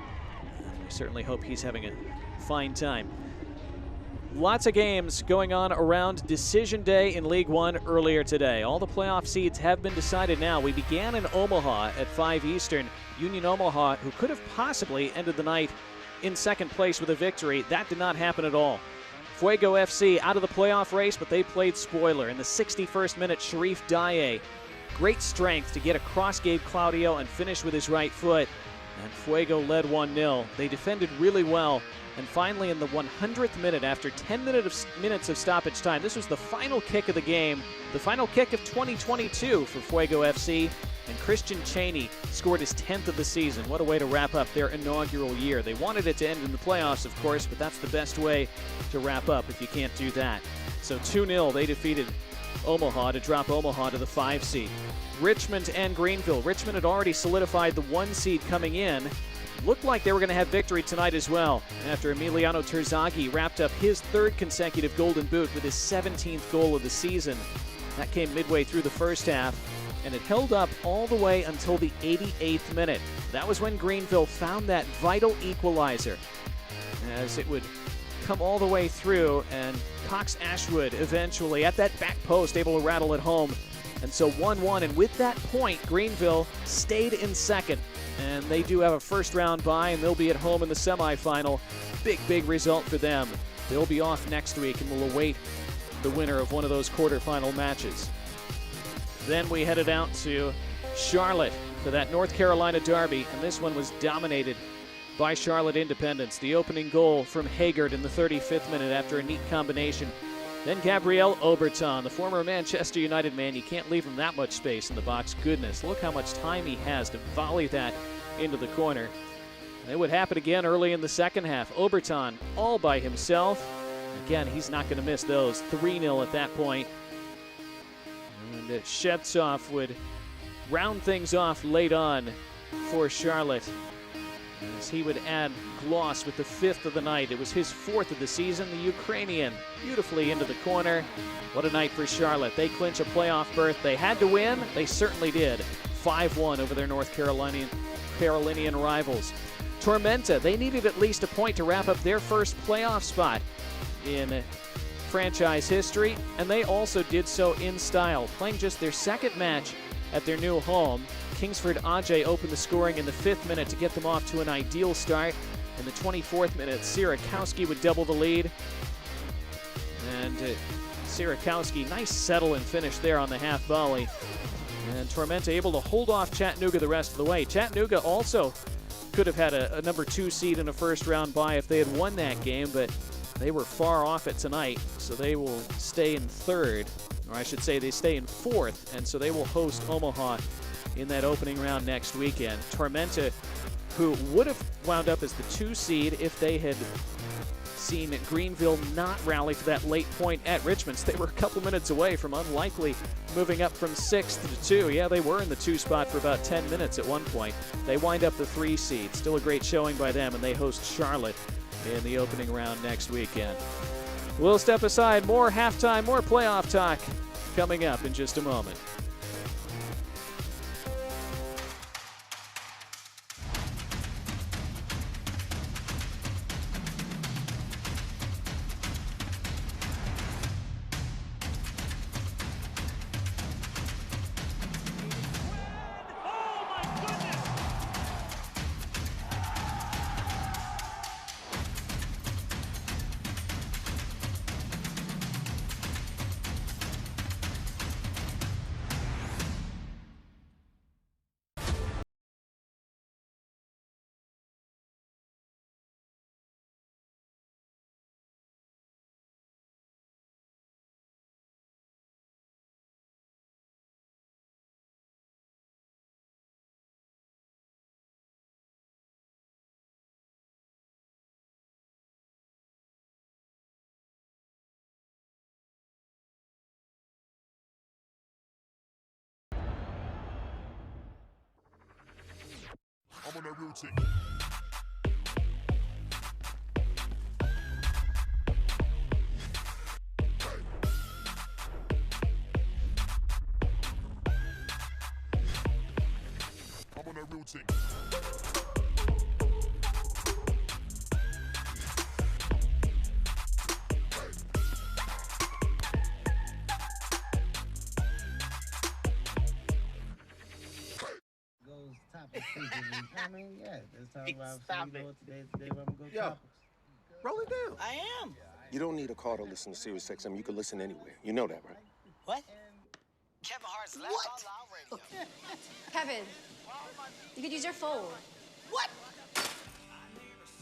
We certainly hope he's having a fine time. Lots of games going on around Decision Day in League One earlier today. All the playoff seeds have been decided now. We began in Omaha at 5 Eastern. Union Omaha, who could have possibly ended the night in second place with a victory, that did not happen at all. Fuego FC out of the playoff race, but they played spoiler. In the 61st minute, Sharif Daye, great strength to get across Gabe Claudio and finish with his right foot. And Fuego led 1-0. They defended really well. And finally, in the 100th minute, after 10 minutes of stoppage time, this was the final kick of the game, the final kick of 2022 for Fuego FC. And Christian Cheney scored his 10th of the season. What a way to wrap up their inaugural year. They wanted it to end in the playoffs, of course, but that's the best way to wrap up if you can't do that. So 2-0, they defeated Omaha to drop Omaha to the 5 seed. Richmond and Greenville. Richmond had already solidified the 1 seed coming in. Looked like they were going to have victory tonight as well after Emiliano Terzaghi wrapped up his 3rd consecutive Golden Boot with his 17th goal of the season. That came midway through the first half, and it held up all the way until the 88th minute. That was when Greenville found that vital equalizer, as it would come all the way through, and Cox Ashwood eventually at that back post able to rattle it home. And so 1-1, and with that point, Greenville stayed in second. And they do have a first round bye, and they'll be at home in the semifinal. Big result for them. They'll be off next week, and we'll await the winner of one of those quarterfinal matches. Then we headed out to Charlotte for that North Carolina derby, and this one was dominated by Charlotte Independence. The opening goal from Haggard in the 35th minute after a neat combination. Then Gabriel Oberton, the former Manchester United man. You can't leave him that much space in the box. Goodness, look how much time he has to volley that into the corner. And it would happen again early in the second half. Oberton all by himself. Again, he's not going to miss those. 3-0 at that point. And Shevtsov would round things off late on for Charlotte, as he would add Gloss with the 5th of the night. It was his 4th of the season. The Ukrainian beautifully into the corner. What a night for Charlotte. They clinch a playoff berth. They had to win. They certainly did. 5-1 over their North Carolinian rivals. Tormenta, they needed at least a point to wrap up their first playoff spot in franchise history, and they also did so in style, playing just their 2nd match at their new home. Kingsford Ajay opened the scoring in the 5th minute to get them off to an ideal start. In the 24th minute, Sierakowski would double the lead. And Sierakowski, nice settle and finish there on the half volley. And Tormenta able to hold off Chattanooga the rest of the way. Chattanooga also could have had a number 2 seed in a first round bye if they had won that game, but they were far off it tonight, so they will stay in 3rd, or I should say they stay in 4th, and so they will host Omaha in that opening round next weekend. Tormenta, who would have wound up as the 2 seed if they had seen Greenville not rally for that late point at Richmond. They were a couple minutes away from unlikely moving up from 6th to 2. Yeah, they were in the 2 spot for about 10 minutes at one point. They wind up the 3 seed. Still a great showing by them, and they host Charlotte in the opening round next weekend. We'll step aside. More halftime, more playoff talk coming up in just a moment. I'm on that real tick. I'm on that real tick. I mean, yeah, let's talk about today where I'm going to go topics. Roll it down. I am. You don't need a car to listen to Sirius XM. You can listen anywhere. You know that, right? What? Kevin Hart's Laugh Out Loud Radio. Kevin, you could use your phone. What?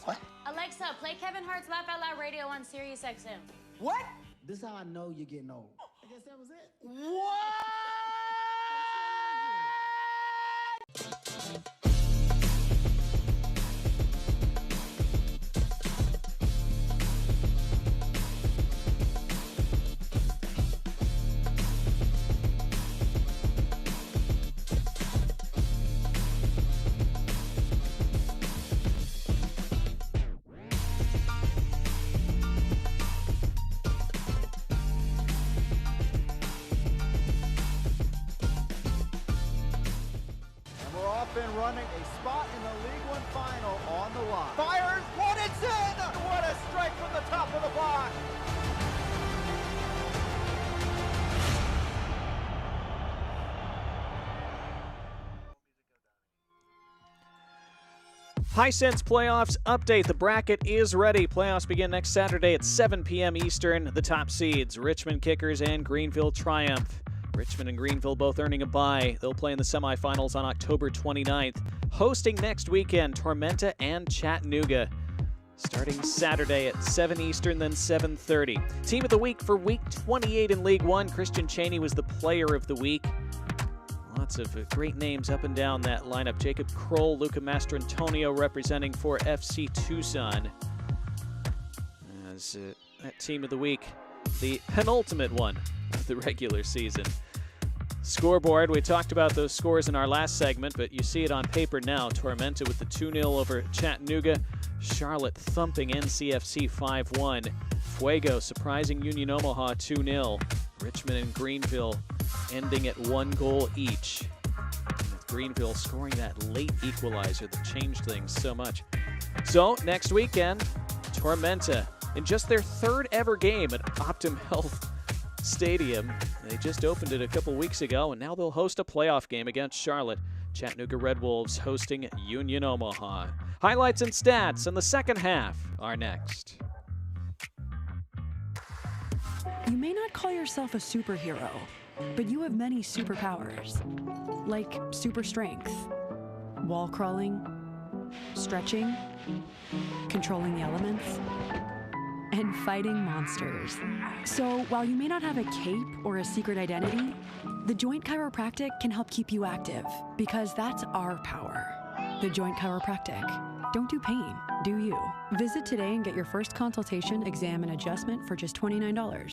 What? Alexa, play Kevin Hart's Laugh Out Loud Radio on Sirius XM. What? This is how I know you're getting old. I guess that was it. What? And running a spot in the League One final on the line. Fires, one, it's in! What a strike from the top of the block! Hisense Playoffs update. The bracket is ready. Playoffs begin next Saturday at 7 p.m. Eastern. The top seeds, Richmond Kickers and Greenville Triumph. Richmond and Greenville both earning a bye. They'll play in the semifinals on October 29th. Hosting next weekend, Tormenta and Chattanooga. Starting Saturday at 7 Eastern, then 7:30. Team of the week for Week 28 in League One. Christian Chaney was the player of the week. Lots of great names up and down that lineup. Jacob Kroll, Luca Mastrantonio representing for FC Tucson. As that team of the week, the penultimate one of the regular season. Scoreboard, we talked about those scores in our last segment, but you see it on paper now. Tormenta with the 2-0 over Chattanooga. Charlotte thumping NCFC 5-1. Fuego surprising Union Omaha 2-0. Richmond and Greenville ending at 1 goal each. With Greenville scoring that late equalizer that changed things so much. So, next weekend, Tormenta, in just their third ever game at Optum Health Stadium. They just opened it a couple weeks ago, and now they'll host a playoff game against Charlotte. Chattanooga Red Wolves hosting Union Omaha. Highlights and stats in the second half are next. You may not call yourself a superhero, but you have many superpowers, like super strength, wall crawling, stretching, controlling the elements, and fighting monsters. So while you may not have a cape or a secret identity, the Joint Chiropractic can help keep you active, because that's our power. The Joint Chiropractic. Don't do pain, do you. Visit today and get your first consultation, exam, and adjustment for just $29.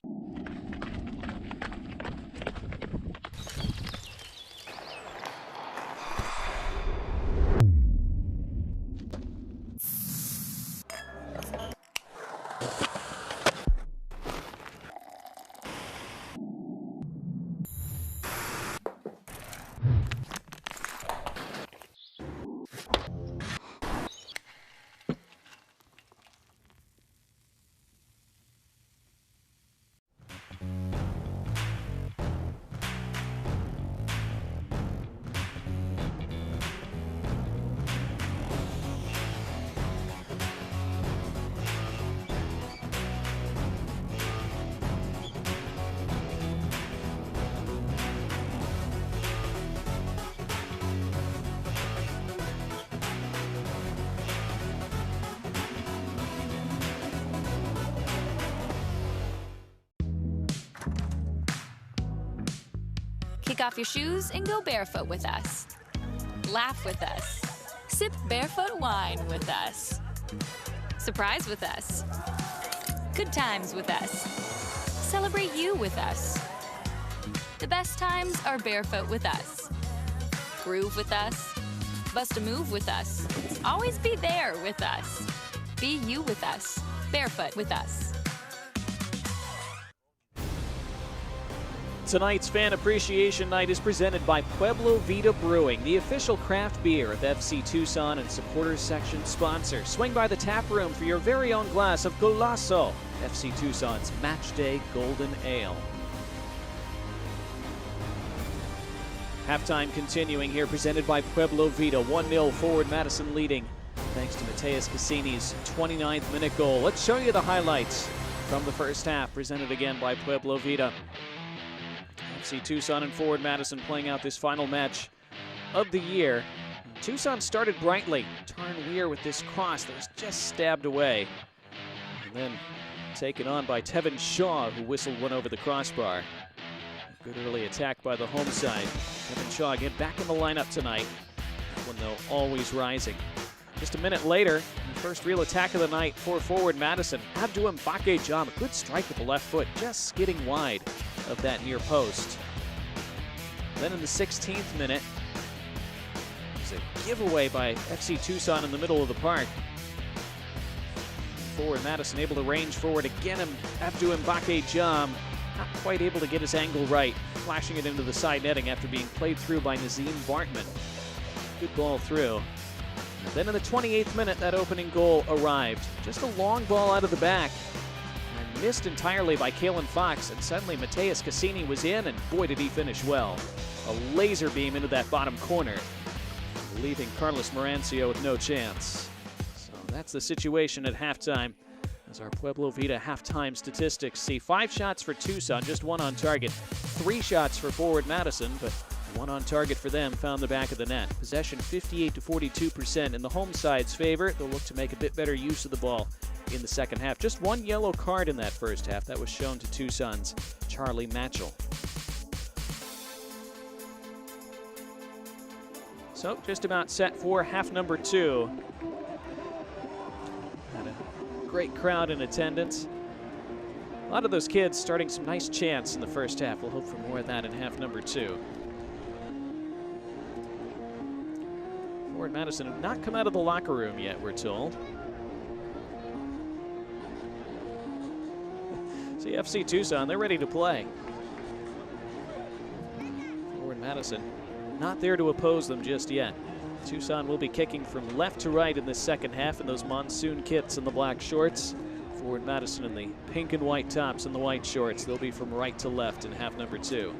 Take off your shoes and go barefoot with us. Laugh with us. Sip barefoot wine with us. Surprise with us. Good times with us. Celebrate you with us. The best times are barefoot with us. Groove with us. Bust a move with us. Always be there with us. Be you with us. Barefoot with us. Tonight's Fan Appreciation Night is presented by Pueblo Vita Brewing, the official craft beer of FC Tucson and supporters section sponsor. Swing by the tap room for your very own glass of Golazo, FC Tucson's Matchday Golden Ale. Halftime continuing here, presented by Pueblo Vita. 1-0 Forward Madison leading, thanks to Mateus Cassini's 29th minute goal. Let's show you the highlights from the first half, presented again by Pueblo Vita. FC Tucson and Forward Madison playing out this final match of the year. Tucson started brightly. Tarn Weir with this cross that was just stabbed away. And then taken on by Tevin Shaw, who whistled one over the crossbar. A good early attack by the home side. Tevin Shaw again back in the lineup tonight. That one, though, always rising. Just a minute later, the first real attack of the night for Forward Madison. Abdou Mbake Jam, a good strike with the left foot, just skidding wide of that near post. Then in the 16th minute, there's a giveaway by FC Tucson in the middle of the park. Forward Madison able to range forward again, and Abdou Mbake Jam not quite able to get his angle right, flashing it into the side netting after being played through by Nazim Bartman. Good ball through. And then in the 28th minute, that opening goal arrived. Just a long ball out of the back. And missed entirely by Kalen Fox, and suddenly Mateus Cassini was in, and boy did he finish well. A laser beam into that bottom corner, leaving Carlos Marancio with no chance. So that's the situation at halftime, as our Pueblo Vita halftime statistics see 5 shots for Tucson, just 1 on target. 3 shots for Forward Madison, but 1 on target for them found the back of the net. Possession 58 to 42% in the home side's favor. They'll look to make a bit better use of the ball in the second half. Just 1 yellow card in that first half. That was shown to Tucson's Charlie Matchell. So just about set for half number 2. Had a great crowd in attendance. A lot of those kids starting some nice chants in the first half. We'll hope for more of that in half number 2. Forward Madison have not come out of the locker room yet, we're told. See, FC Tucson, they're ready to play. Forward Madison not there to oppose them just yet. Tucson will be kicking from left to right in the second half in those monsoon kits and the black shorts. Forward Madison in the pink and white tops and the white shorts. They'll be from right to left in half number 2.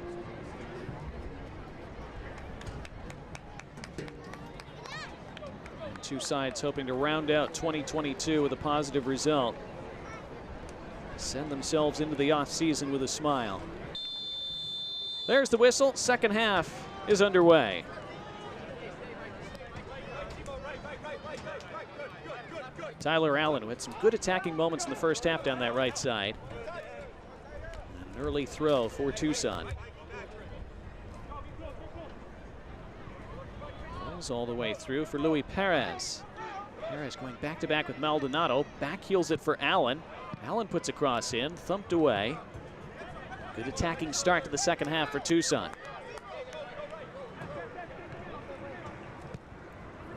And two sides hoping to round out 2022 with a positive result. Send themselves into the offseason with a smile. There's the whistle. Second half is underway. Tyler Allen with some good attacking moments in the first half down that right side. And an early throw for Tucson. Balls all the way through for Luis Perez. Perez going back-to-back with Maldonado. Back heels it for Allen. Allen puts a cross in, thumped away. Good attacking start to the second half for Tucson.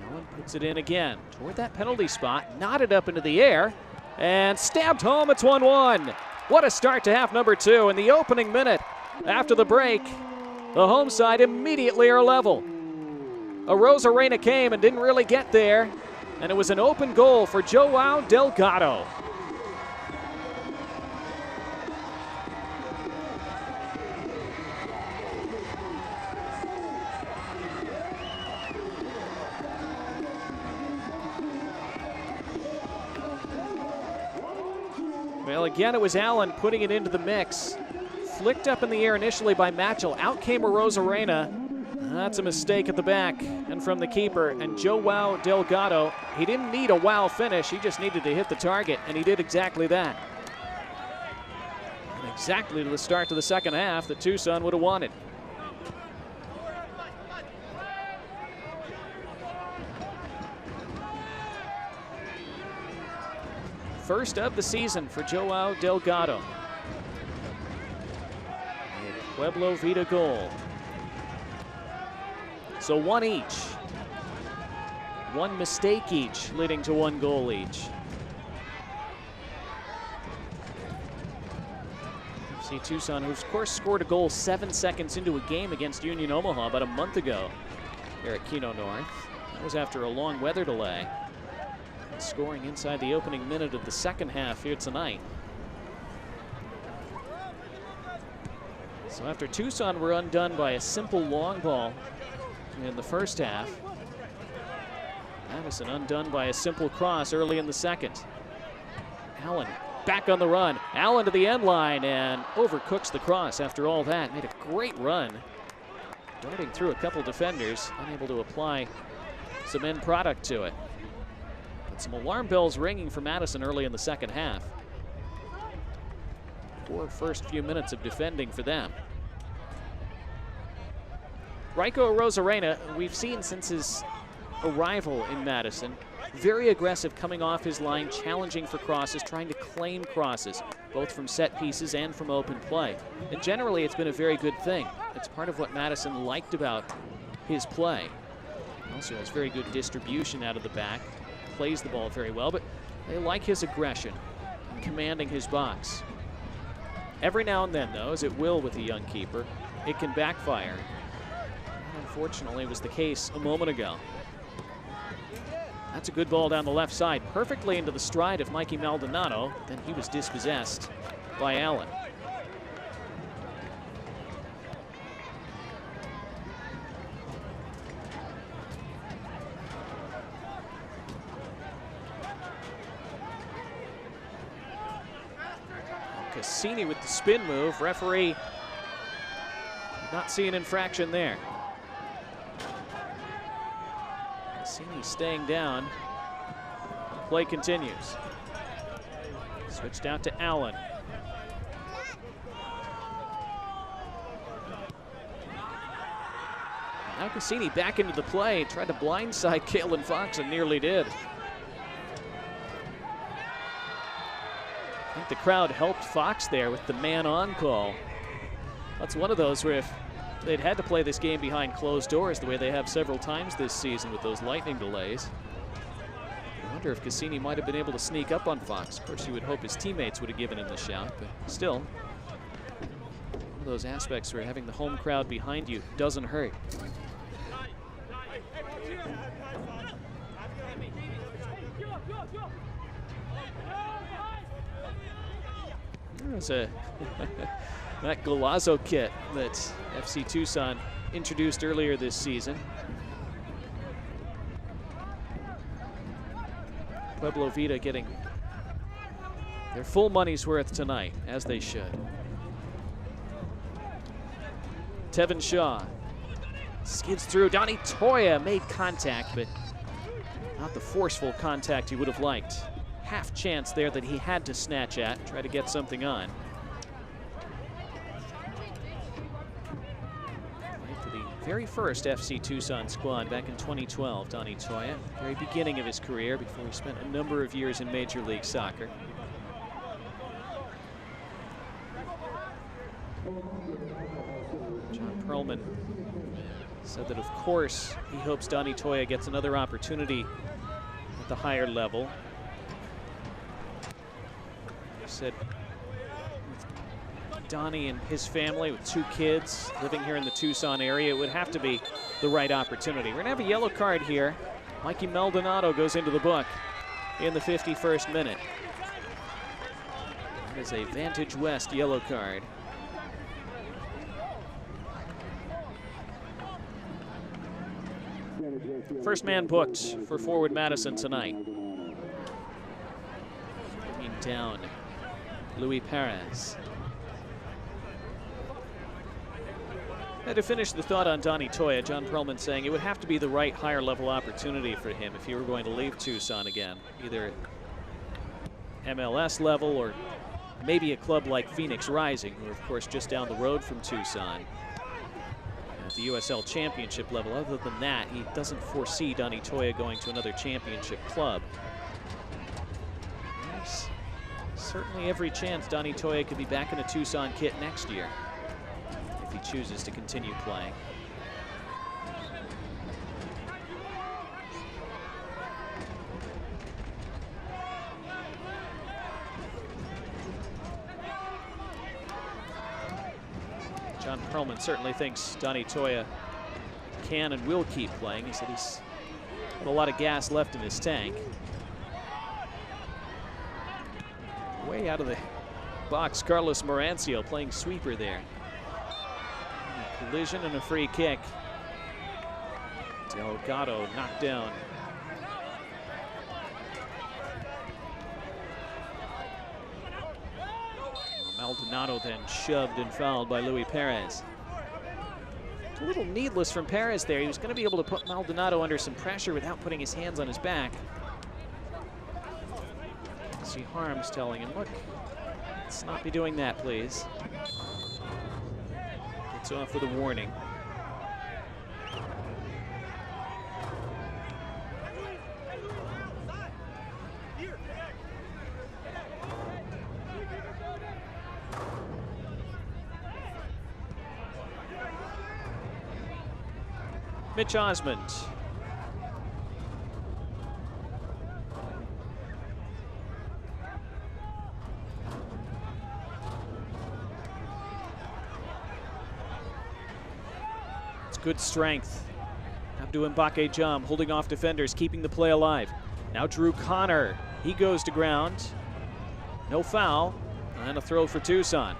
Allen puts it in again toward that penalty spot, nodded up into the air, and stabbed home. It's 1-1. What a start to half number 2. In the opening minute after the break, the home side immediately are level. Arozarena came and didn't really get there, and it was an open goal for Joao Delgado. Well, again, it was Allen putting it into the mix. Flicked up in the air initially by Matchell. Out came Arozarena. That's a mistake at the back and from the keeper. And Joao Delgado, he didn't need a wow finish. He just needed to hit the target, and he did exactly that. And exactly to the start to the second half that Tucson would have wanted. First of the season for Joao Delgado. A Pueblo Vita goal. So one each. One mistake each, leading to one goal each. FC Tucson, who of course scored a goal 7 seconds into a game against Union Omaha about a month ago here at Keno North. That was after a long weather delay. Scoring inside the opening minute of the second half here tonight. So after Tucson were undone by a simple long ball in the first half, Madison undone by a simple cross early in the second. Allen back on the run. Allen to the end line and overcooks the cross after all that. Made a great run, darting through a couple defenders, unable to apply some end product to it. But some alarm bells ringing for Madison early in the second half. Poor first few minutes of defending for them. Raiko Rosarena, we've seen since his arrival in Madison, very aggressive coming off his line, challenging for crosses, trying to claim crosses, both from set pieces and from open play. And generally, it's been a very good thing. It's part of what Madison liked about his play. He also has very good distribution out of the back, plays the ball very well, but they like his aggression and commanding his box. Every now and then, though, as it will with the young keeper, it can backfire. That, unfortunately, was the case a moment ago. That's a good ball down the left side, perfectly into the stride of Mikey Maldonado. Then he was dispossessed by Allen. Cassini with the spin move. Referee did not see an infraction there. Cassini staying down. Play continues. Switched out to Allen. Now Cassini back into the play. Tried to blindside Kalen Fox and nearly did. I think the crowd helped Fox there with the man-on call. That's one of those where if they'd had to play this game behind closed doors the way they have several times this season with those lightning delays, I wonder if Cassini might have been able to sneak up on Fox. Of course, you would hope his teammates would have given him the shout, but still, one of those aspects where having the home crowd behind you doesn't hurt. There's that Golazo kit that FC Tucson introduced earlier this season. Pueblo Vita getting their full money's worth tonight, as they should. Tevin Shaw skids through. Donnie Toya made contact, but not the forceful contact he would have liked. Half chance there that he had to snatch at, try to get something on. For the very first FC Tucson squad back in 2012, Donnie Toya, very beginning of his career before he spent a number of years in Major League Soccer. John Perlman said that, of course, he hopes Donnie Toya gets another opportunity at the higher level. Said with Donnie and his family with 2 kids living here in the Tucson area, it would have to be the right opportunity. We're gonna have a yellow card here. Mikey Maldonado goes into the book in the 51st minute. That is a Vantage West yellow card. First man booked for forward Madison tonight. Bringing down Luis Perez. And to finish the thought on Donnie Toya, John Perlman saying it would have to be the right higher level opportunity for him if he were going to leave Tucson again, either MLS level or maybe a club like Phoenix Rising, who are of course just down the road from Tucson at the USL Championship level. Other than that, he doesn't foresee Donnie Toya going to another championship club. He's certainly every chance Donnie Toya could be back in a Tucson kit next year if he chooses to continue playing. John Perlman certainly thinks Donnie Toya can and will keep playing. He said he's got a lot of gas left in his tank. Way out of the box, Carlos Marancio playing sweeper there. A collision and a free kick. Delgado knocked down. Maldonado then shoved and fouled by Luis Perez. It's a little needless from Perez there. He was going to be able to put Maldonado under some pressure without putting his hands on his back. See Harms telling him, look, let's not be doing that, please. Gets off with a warning. Mitch Osmond. It's good strength. Abdou Mbake Jam holding off defenders, keeping the play alive. Now Drew Connor. He goes to ground. No foul. And a throw for Tucson.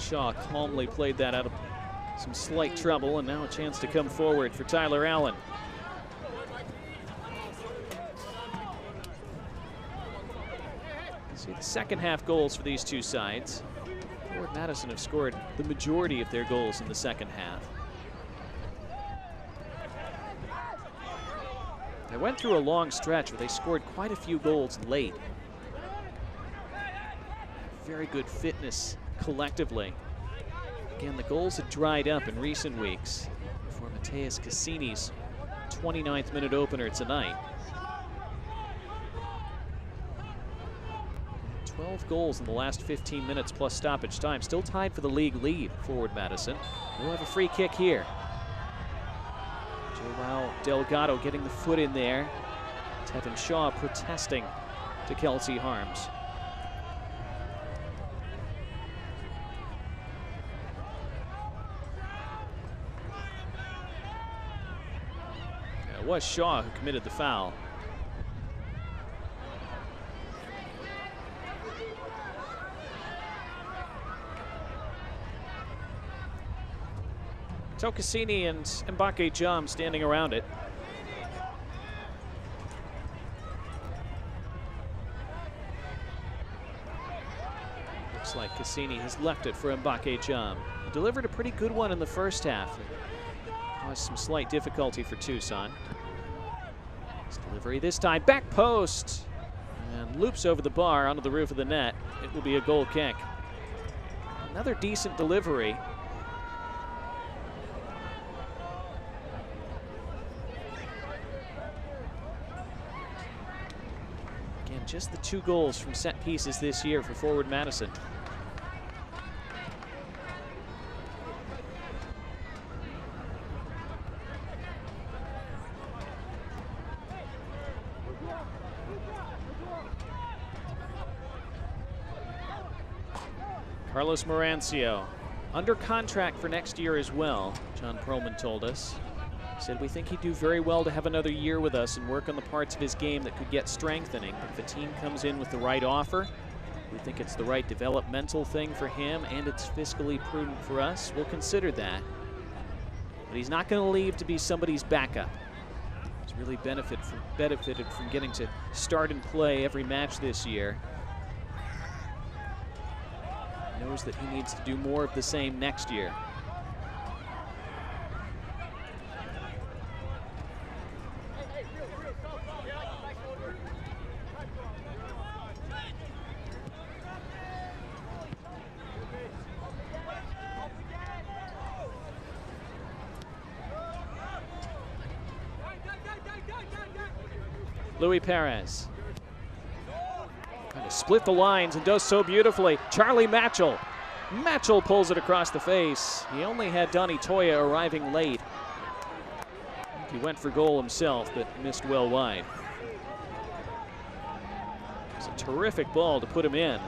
Shaw calmly played that out of some slight trouble, and now a chance to come forward for Tyler Allen. See the second half goals for these two sides. Forward Madison have scored the majority of their goals in the second half. They went through a long stretch where they scored quite a few goals late. Very good fitness collectively. Again, the goals had dried up in recent weeks before Mateus Cassini's 29th minute opener tonight. 12 goals in the last 15 minutes plus stoppage time. Still tied for the league lead, Forward Madison. We'll have a free kick here. Joao Delgado getting the foot in there. Tevin Shaw protesting to Kelsey Harms. It was Shaw who committed the foul. Cassini and Mbake Jam standing around it. Looks like Cassini has left it for Mbake Jam. He delivered a pretty good one in the first half. Caused some slight difficulty for Tucson. His delivery this time, back post, and loops over the bar onto the roof of the net. It will be a goal kick. Another decent delivery. Again, just the 2 goals from set pieces this year for Forward Madison. Carlos Marancio, under contract for next year as well, John Perlman told us. He said, we think he'd do very well to have another year with us and work on the parts of his game that could get strengthening. If the team comes in with the right offer, we think it's the right developmental thing for him and it's fiscally prudent for us, we'll consider that. But he's not going to leave to be somebody's backup. He's really benefited from getting to start and play every match this year. Knows that he needs to do more of the same next year. Luis Perez. Trying to split the lines and does so beautifully. Charlie Matchell. Matchell pulls it across the face. He only had Donnie Toya arriving late. He went for goal himself, but missed well wide. It's a terrific ball to put him in.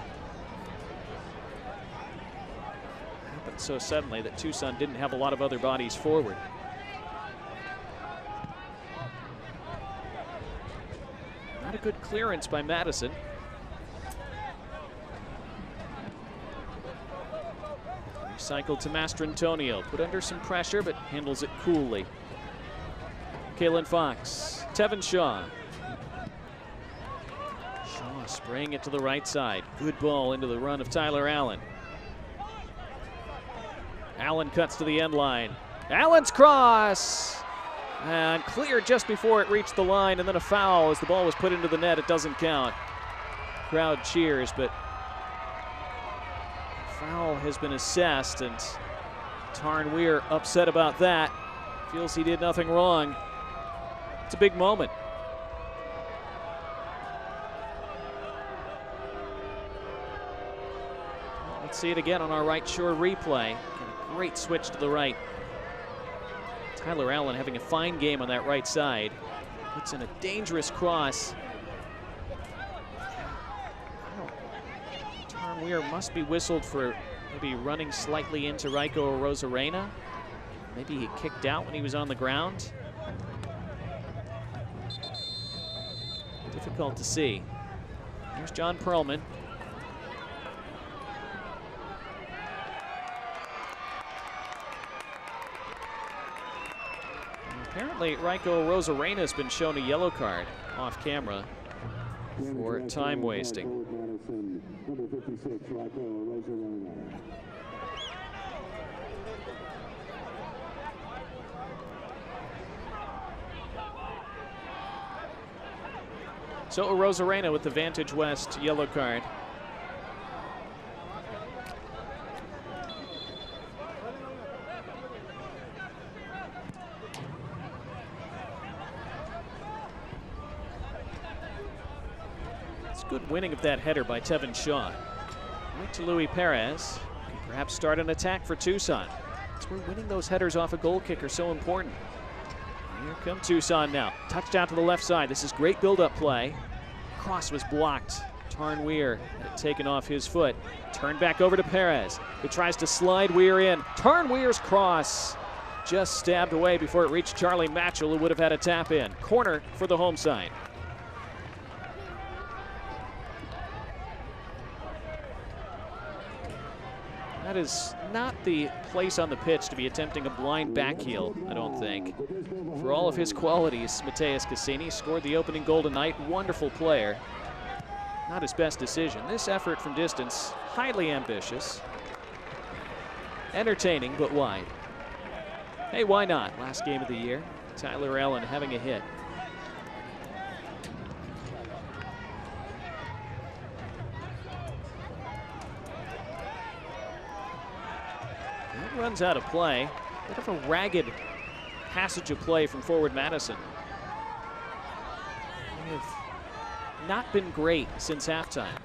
Happened so suddenly that Tucson didn't have a lot of other bodies forward. Not a good clearance by Madison. Recycled to Mastrantonio, put under some pressure, but handles it coolly. Kalen Fox, Tevin Shaw. Shaw spraying it to the right side. Good ball into the run of Tyler Allen. Allen cuts to the end line. Allen's cross! And cleared just before it reached the line, and then a foul as the ball was put into the net. It doesn't count. Crowd cheers, but foul has been assessed, and Tarn Weir upset about that. Feels he did nothing wrong. It's a big moment. Let's see it again on our right shore replay. And a great switch to the right. Tyler Allen having a fine game on that right side. Puts in a dangerous cross. Tarn Weir must be whistled for maybe running slightly into Raiko Rosarena. Maybe he kicked out when he was on the ground. Difficult to see. Here's John Perlman. And apparently, Raiko Rosarena has been shown a yellow card off camera for time wasting. So Rosarena with the Vantage West yellow card. It's good winning of that header by Tevin Shaw. Right to Luis Perez. Perhaps start an attack for Tucson. That's where winning those headers off a goal kick are so important. Here come Tucson now. Touchdown to the left side. This is great build-up play. Cross was blocked. Tarn Weir had it taken off his foot. Turned back over to Perez, who tries to slide Weir in. Tarn Weir's cross just stabbed away before it reached Charlie Matchell, who would have had a tap in. Corner for the home side. That is not the place on the pitch to be attempting a blind backheel, I don't think. For all of his qualities, Mateus Cassini scored the opening goal tonight. Wonderful player. Not his best decision. This effort from distance, highly ambitious. Entertaining, but wide. Hey, why not? Last game of the year. Tyler Allen having a hit. Runs out of play. Bit of a ragged passage of play from forward Madison. They have not been great since halftime.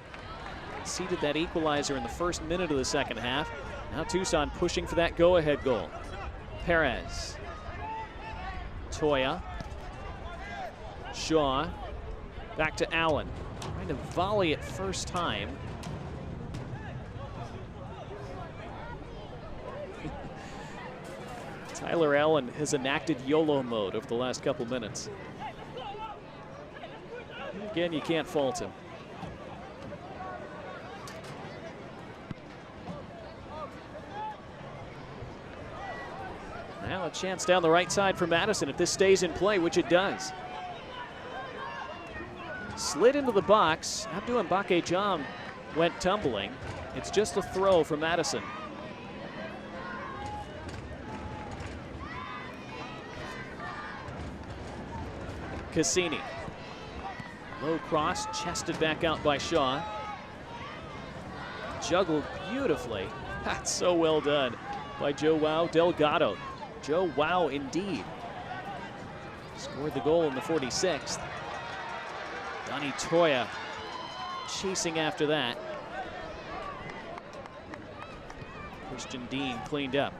Conceded that equalizer in the first minute of the second half. Now Tucson pushing for that go-ahead goal. Perez. Toya. Shaw. Back to Allen. Trying to volley it first time. Tyler Allen has enacted YOLO mode over the last couple minutes. Again, you can't fault him. Now a chance down the right side for Madison if this stays in play, which it does. Slid into the box. Abdou Mbake-Jam went tumbling. It's just a throw for Madison. Cassini. Low cross, chested back out by Shaw. Juggled beautifully. That's so well done by Joao Delgado. Joao indeed. Scored the goal in the 46th. Donnie Toya chasing after that. Christian Dean cleaned up.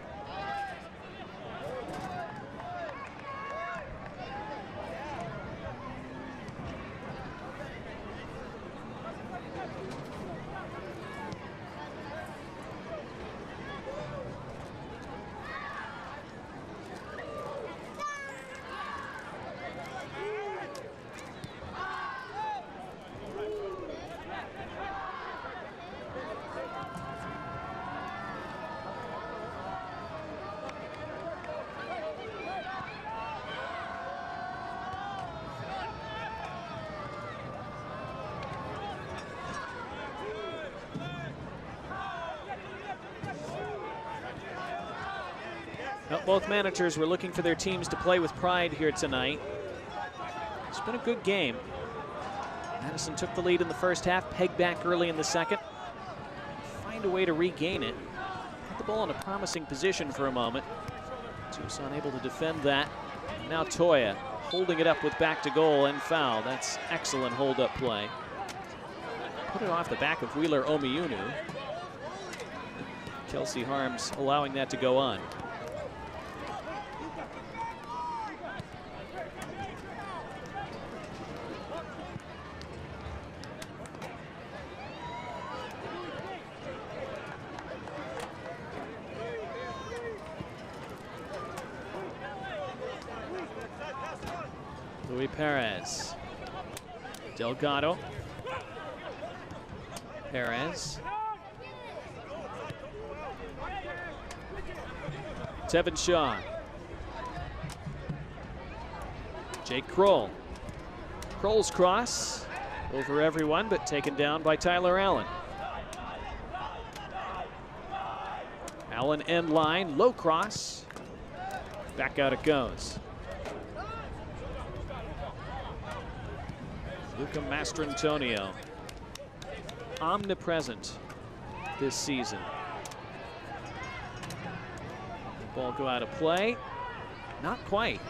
Well, both managers were looking for their teams to play with pride here tonight. It's been a good game. Madison took the lead in the first half, pegged back early in the second. Find a way to regain it. Put the ball in a promising position for a moment. Tucson able to defend that. Now Toya holding it up with back to goal and foul. That's excellent hold-up play. Put it off the back of Wheeler Omiunu. Kelsey Harms allowing that to go on. Luis Perez. Delgado. Perez. Tevin Shaw. Jake Kroll. Kroll's cross over everyone, but taken down by Tyler Allen. Allen end line, low cross. Back out it goes. Luca Mastrantonio, omnipresent this season. Ball go out of play. Not quite.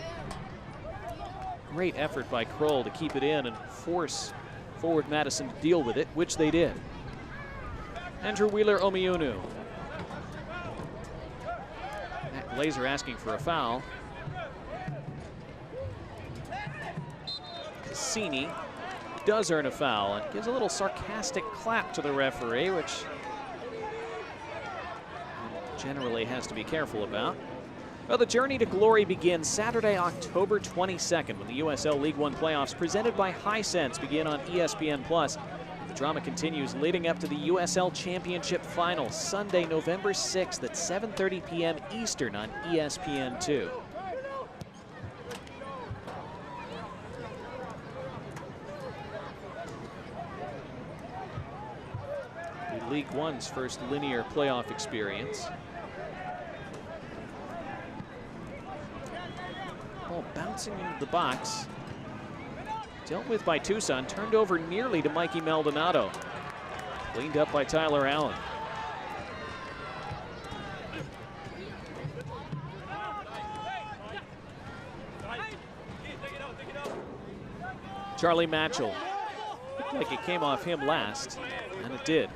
Great effort by Kroll to keep it in and force forward Madison to deal with it, which they did. Andrew Wheeler Omiunu. Matt Glazer asking for a foul. Cassini does earn a foul and gives a little sarcastic clap to the referee, which generally has to be careful about. Well, the journey to glory begins Saturday, October 22nd, when the USL League One playoffs presented by Hisense begin on ESPN+. The drama continues leading up to the USL Championship Final, Sunday, November 6th at 7:30 p.m. Eastern on ESPN2. League One's first linear playoff experience. Ball bouncing into the box. Dealt with by Tucson, turned over nearly to Mikey Maldonado. Cleaned up by Tyler Allen. Charlie Matchell. Looked like it came off him last, and it did.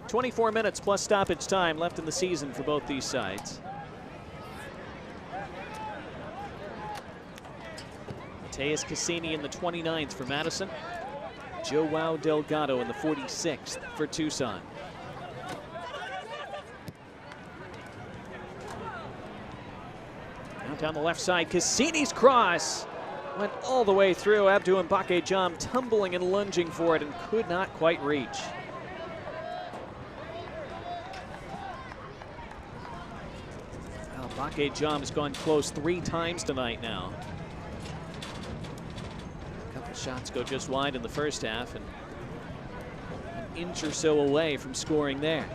.24 minutes plus stoppage time left in the season for both these sides. Mateus Cassini in the 29th for Madison. Joao Delgado in the 46th for Tucson. Now down the left side, Cassini's cross went all the way through. Abdou Mbake-Jam tumbling and lunging for it and could not quite reach. Mbake-Jam has gone close 3 times tonight now. A couple shots go just wide in the first half and an inch or so away from scoring there.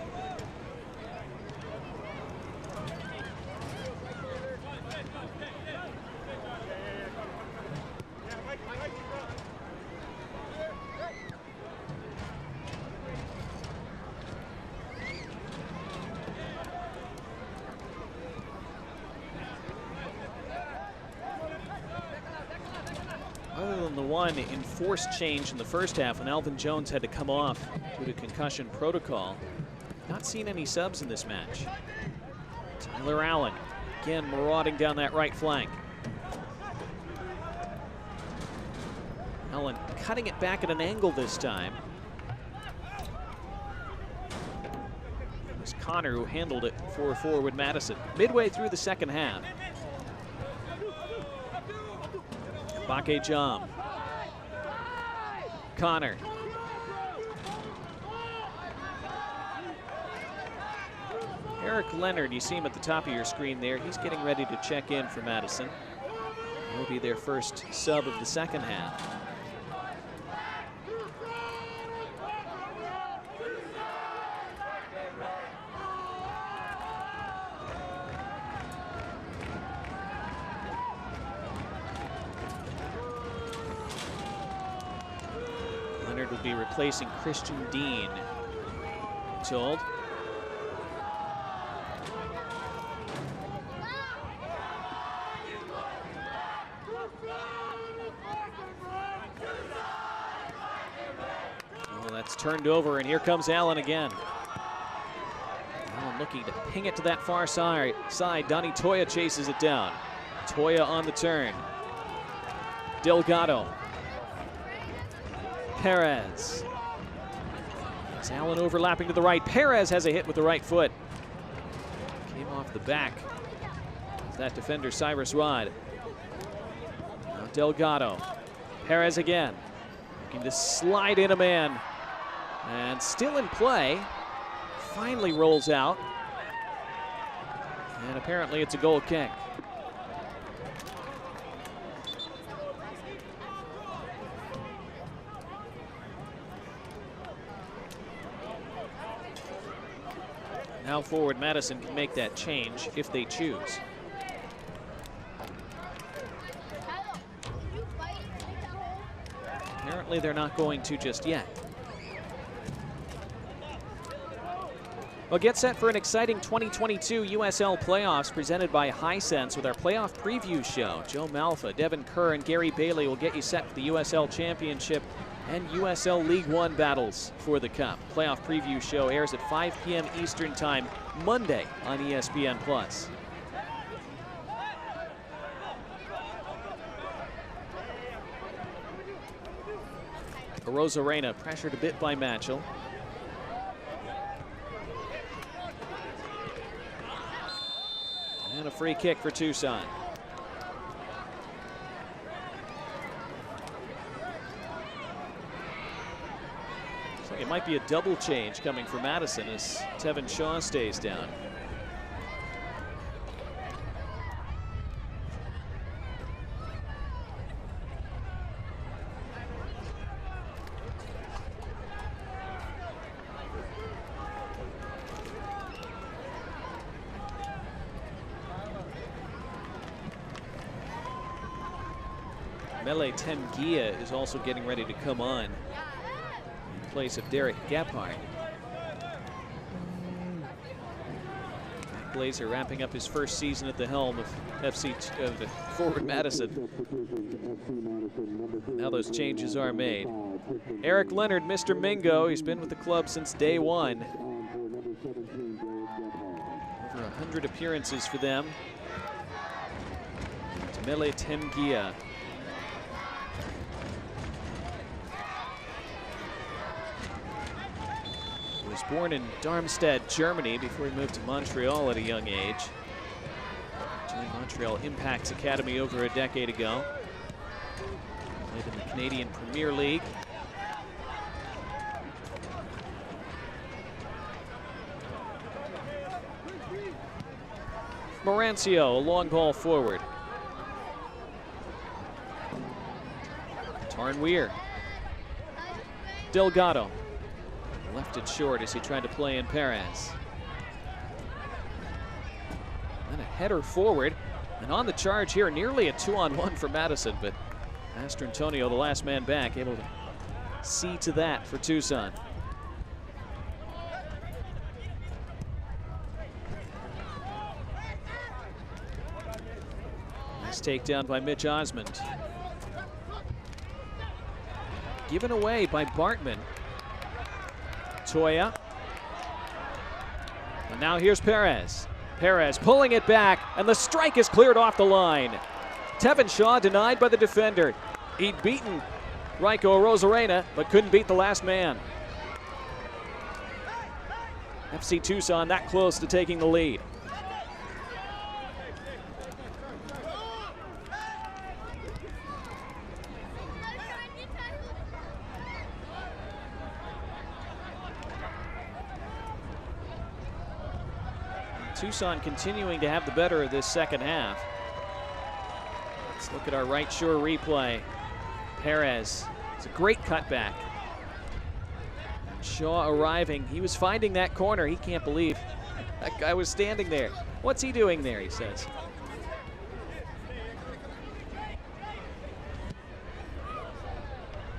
2-on-1 enforced change in the first half when Alvin Jones had to come off due to concussion protocol. Not seen any subs in this match. Tyler Allen, again marauding down that right flank. Allen cutting it back at an angle this time. It was Connor who handled it for forward Madison. Midway through the second half. Bake Jam. Connor. Eric Leonard, you see him at the top of your screen there. He's getting ready to check in for Madison. He'll be their first sub of the second half. Leonard will be replacing Christian Dean, I'm told. Turned over, and here comes Allen again. Allen looking to ping it to that far side. Donnie Toya chases it down. Toya on the turn. Delgado. Perez. It's Allen overlapping to the right. Perez has a hit with the right foot. Came off the back of that defender, Cyrus Rod. Now Delgado. Perez again. Looking to slide in a man. And still in play, finally rolls out. And apparently it's a goal kick. Now forward Madison can make that change if they choose. Apparently they're not going to just yet. Well, get set for an exciting 2022 USL playoffs presented by Hisense with our playoff preview show. Joe Malfa, Devin Kerr, and Gary Bailey will get you set for the USL Championship and USL League One battles for the Cup. Playoff preview show airs at 5 p.m. Eastern Time Monday on ESPN+. Rosarena pressured a bit by Matchell. And a free kick for Tucson. Looks like it might be a double change coming for Madison as Tevin Shaw stays down. Mele Tengia is also getting ready to come on in place of Derek Gephardt. Glazer wrapping up his first season at the helm of forward Madison. Now those changes are made. Eric Leonard, Mr. Mingo, he's been with the club since day one. Over 100 appearances for them. Mele Tengia. Was born in Darmstadt, Germany, before he moved to Montreal at a young age. Joined Montreal Impact's academy over a decade ago. Played in the Canadian Premier League. Morancio, a long ball forward. Tarnweer. Delgado. Left it short as he tried to play in Perez. Then a header forward. And on the charge here, nearly a 2-on-1 for Madison, but Mastrantonio, the last man back, able to see to that for Tucson. Nice takedown by Mitch Osmond. given away by Bartman. Toya. And now here's Perez. Perez pulling it back, and the strike is cleared off the line. Tevin Shaw denied by the defender. He'd beaten Raiko Rosarena, but couldn't beat the last man. FC Tucson that close to taking the lead. Tucson continuing to have the better of this second half. Let's look at our right shore replay. Perez, it's a great cutback. Shaw arriving, he was finding that corner. He can't believe that guy was standing there. What's he doing there, he says.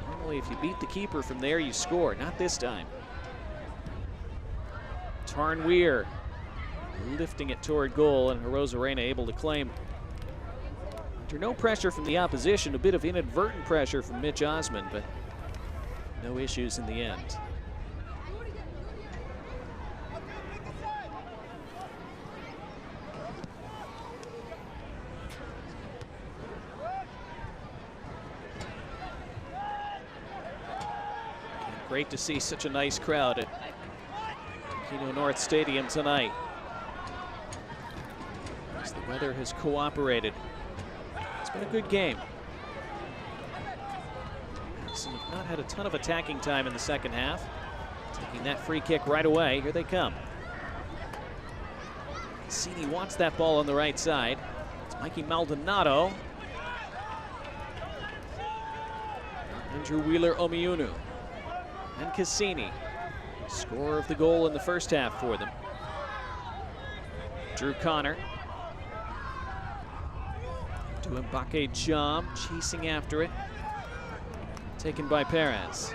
Normally if you beat the keeper from there, you score. Not this time. Tarn Weir lifting it toward goal, and Rosarena able to claim. Under no pressure from the opposition, a bit of inadvertent pressure from Mitch Osmond, but no issues in the end. Great to see such a nice crowd at Keno North Stadium tonight. As the weather has cooperated. It's been a good game. Madison have not had a ton of attacking time in the second half. Taking that free kick right away. Here they come. Cassini wants that ball on the right side. It's Mikey Maldonado. Andrew Wheeler-Omiunu. And Cassini, scorer of the goal in the first half for them. Drew Connor. To Mbake Jam, chasing after it. Taken by Perez.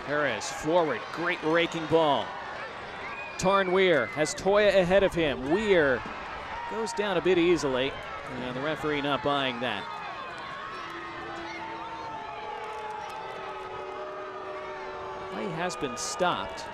Perez forward, great raking ball. Tarn Weir has Toya ahead of him. Weir goes down a bit easily, and the referee not buying that. Play has been stopped.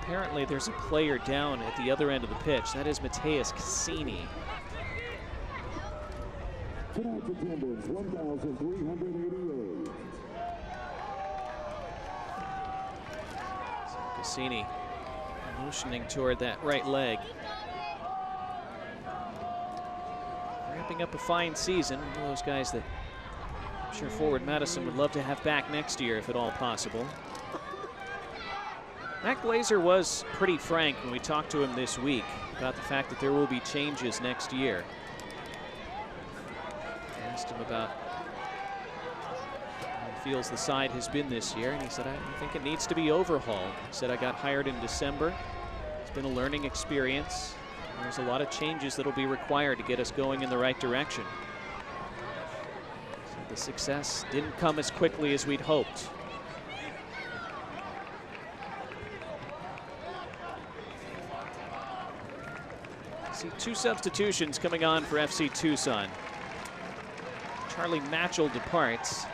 Apparently there's a player down at the other end of the pitch. That is Mateus Cassini. Tonight's attendance, 1,388. Cassini motioning toward that right leg. Wrapping up a fine season. One of those guys that I'm sure forward Madison would love to have back next year if at all possible. Matt Glazer was pretty frank when we talked to him this week about the fact that there will be changes next year. I asked him about feels the side has been this year, and he said, I think it needs to be overhauled. He said, I got hired in December. It's been a learning experience. There's a lot of changes that will be required to get us going in the right direction. So the success didn't come as quickly as we'd hoped. See two substitutions coming on for FC Tucson. Charlie Matchell departs.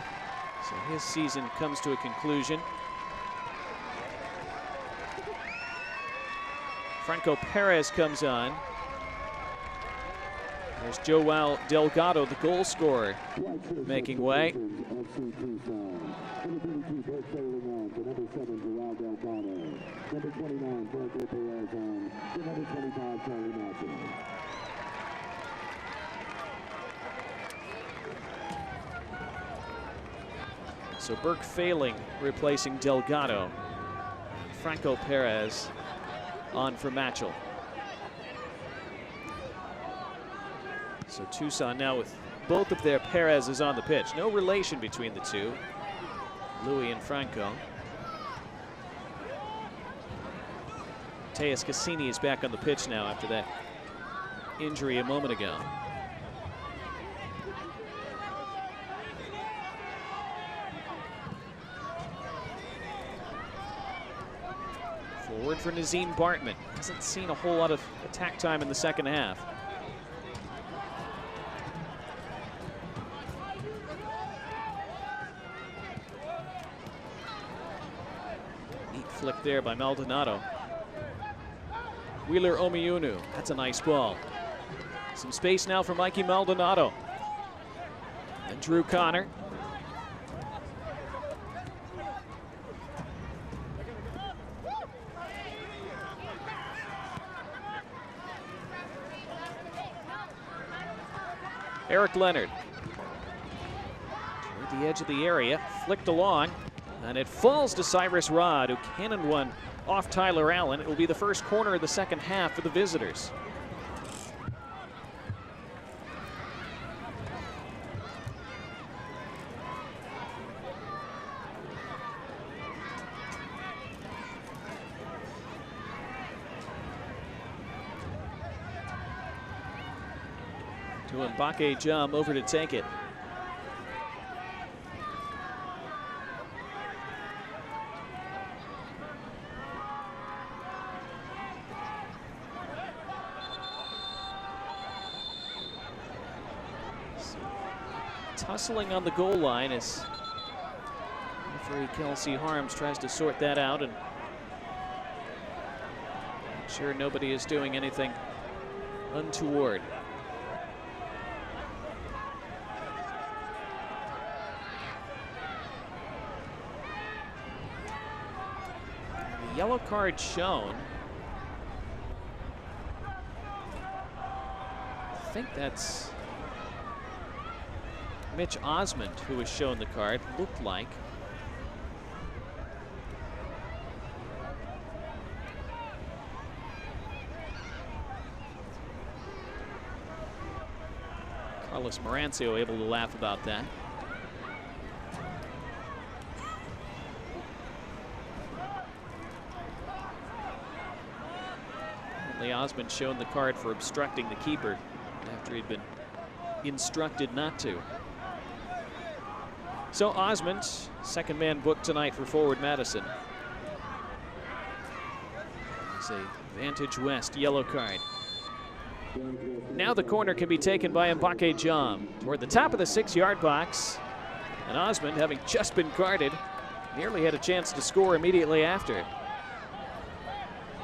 So his season comes to a conclusion. Franco Perez comes on. There's Joao Delgado, the goal scorer, making way. So Burke Failing replacing Delgado. Franco Perez on for Matchell. So Tucson now with both of their Perez's on the pitch. No relation between the two, Louis and Franco. Mateus Cassini is back on the pitch now after that injury a moment ago. Forward for Nazim Bartman. Hasn't seen a whole lot of attack time in the second half. Neat flick there by Maldonado. Wheeler Omiunu. That's a nice ball. Some space now for Mikey Maldonado. And Drew Connor. Eric Leonard. Toward the edge of the area, flicked along, and it falls to Cyrus Rod, who cannoned one off Tyler Allen. It will be the first corner of the second half for the visitors. To Mbake Jum over to take it. Tussling on the goal line as referee Kelsey Harms tries to sort that out and make sure nobody is doing anything untoward. The yellow card shown. I think that's Mitch Osmond who was shown the card, looked like. Carlos Marancio able to laugh about that. Apparently Osmond shown the card for obstructing the keeper after he'd been instructed not to. So Osmond, second man booked tonight for forward Madison. It's a Vantage West yellow card. Now the corner can be taken by Mbake Jum toward the top of the 6-yard box. And Osmond, having just been carded, nearly had a chance to score immediately after.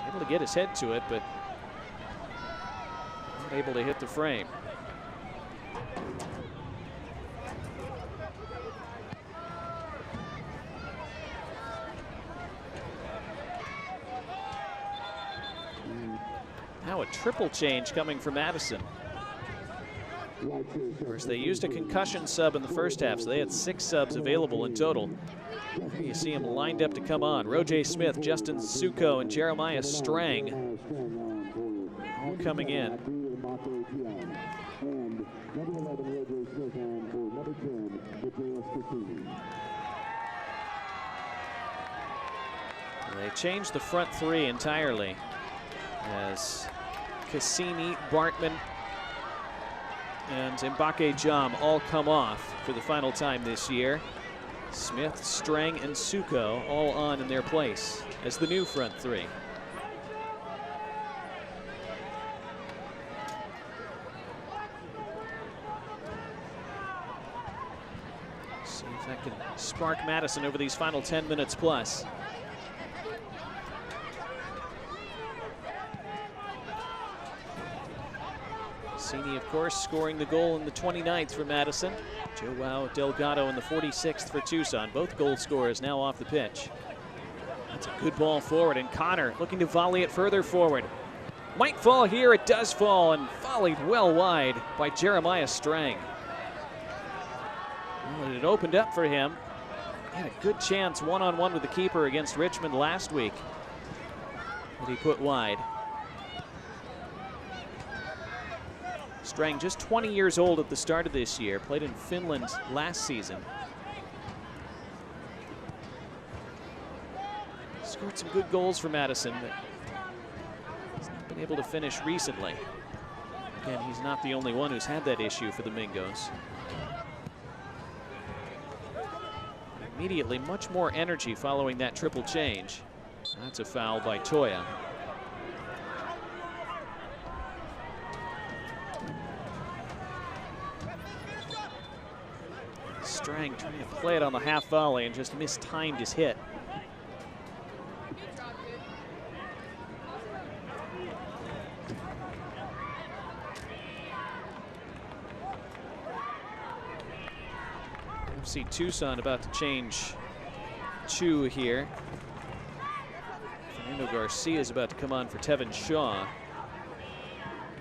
Able to get his head to it, but not able to hit the frame. Now a triple change coming from Madison. Of course, they used a concussion sub in the first half, so they had 6 subs available in total. There you see them lined up to come on. Roje Smith, Justin Suko, and Jeremiah Strang all coming in. They changed the front 3 entirely as Cassini, Bartman, and Mbake Jum all come off for the final time this year. Smith, Strang, and Suko all on in their place as the new front 3. See if that can spark Madison over these final 10 minutes plus. Cassini, of course, scoring the goal in the 29th for Madison. Joao Delgado in the 46th for Tucson. Both goal scorers now off the pitch. That's a good ball forward, and Connor looking to volley it further forward. Might fall here, it does fall, and volleyed well wide by Jeremiah Strang. Well, it opened up for him. He had a good chance one-on-one with the keeper against Richmond last week that he put wide. Strang, just 20 years old at the start of this year, played in Finland last season. Scored some good goals for Madison, but he's not been able to finish recently. Again, he's not the only one who's had that issue for the Mingos. Immediately, much more energy following that triple change. That's a foul by Toya. Strang trying to play it on the half volley and just mistimed his hit. FC Tucson about to change two here. Fernando Garcia is about to come on for Tevin Shaw.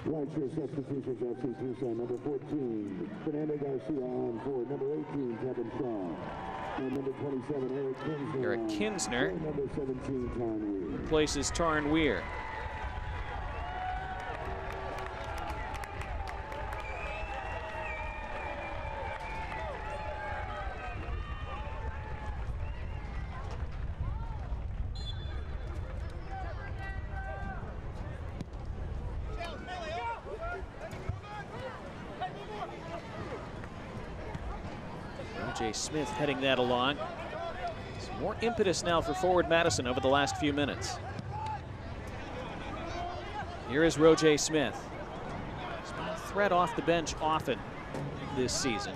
Right here, substitution for FC Tucson, number 14, Fernando Garcia on for number 18, Kevin Shaw. And number 27, Eric Kinsner. Eric Kinsner number 17, Tarn Weir. replaces Tarn Weir. J. Smith heading that along. Some more impetus now for forward Madison over the last few minutes. Here is Roje Smith. He's been a threat off the bench often this season.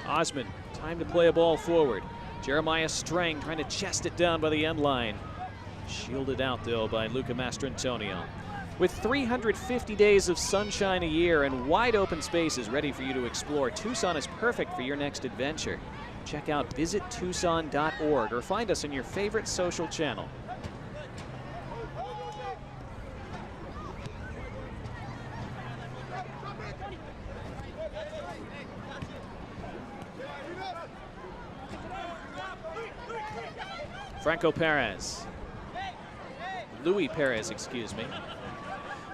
Osman, time to play a ball forward. Jeremiah Strang trying to chest it down by the end line. Shielded out, though, by Luca Mastrantonio. With 350 days of sunshine a year and wide open spaces ready for you to explore, Tucson is perfect for your next adventure. Check out visittucson.org or find us on your favorite social channel. Franco Perez. Louis Perez, excuse me.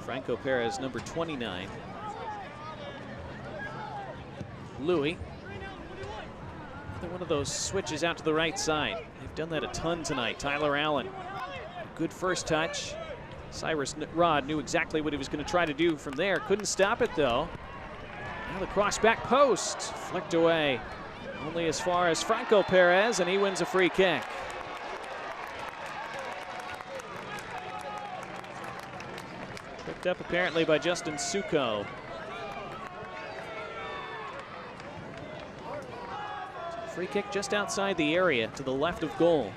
Franco Perez, number 29. Louis. Another one of those switches out to the right side. They've done that a ton tonight. Tyler Allen. Good first touch. Cyrus Rod knew exactly what he was going to try to do from there. Couldn't stop it, though. Now the cross back post. Flicked away. Only as far as Franco Perez, and he wins a free kick. Picked up apparently by Justin Suko. Free kick just outside the area to the left of goal.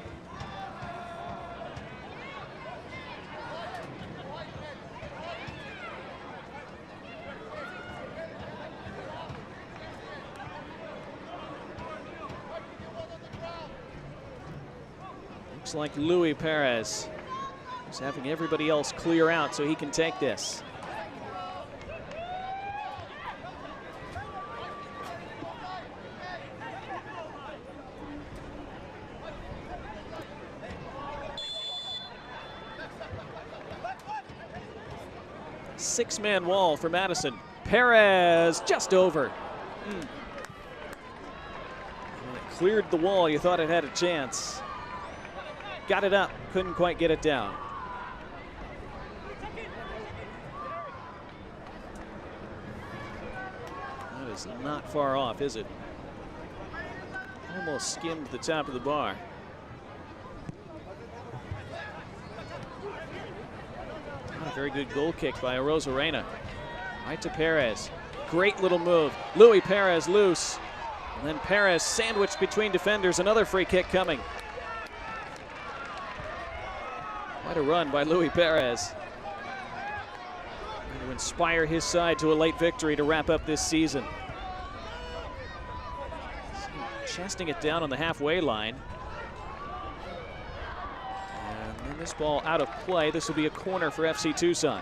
Looks like Louis Perez is having everybody else clear out so he can take this. Six-man wall for Madison. Perez just over. When it cleared the wall, you thought it had a chance. Got it up, couldn't quite get it down. That is not far off, is it? Almost skimmed the top of the bar. A very good goal kick by Arozarena. Right to Perez. Great little move. Louis Perez loose. And then Perez sandwiched between defenders. Another free kick coming. Quite a run by Louis Perez. To inspire his side to a late victory to wrap up this season. Chesting it down on the halfway line. And this ball out of play. This will be a corner for FC Tucson.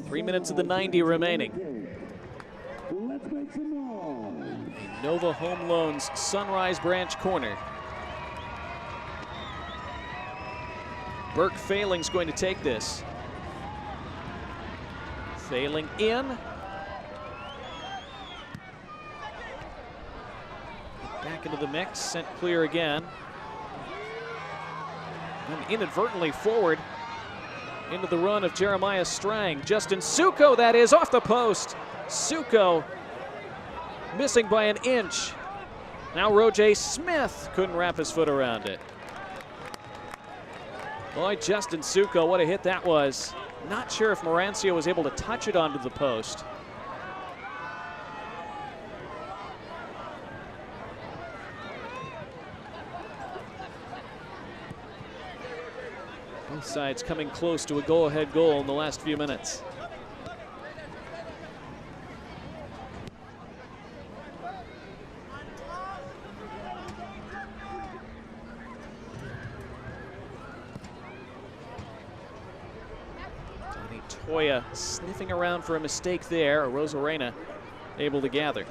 Three minutes of the 90 remaining. Let's make some noise. Nova Home Loans Sunrise Branch corner. Burke Failing's going to take this. Failing in. Back into the mix, sent clear again. And inadvertently forward into the run of Jeremiah Strang. Justin Suko, that is, off the post. Suko missing by an inch. Now Roje Smith couldn't wrap his foot around it. Boy, Justin Suko, what a hit that was. Not sure if Morancio was able to touch it onto the post. Both sides coming close to a go-ahead goal in the last few minutes. Toya sniffing around for a mistake there. Rosarena able to gather.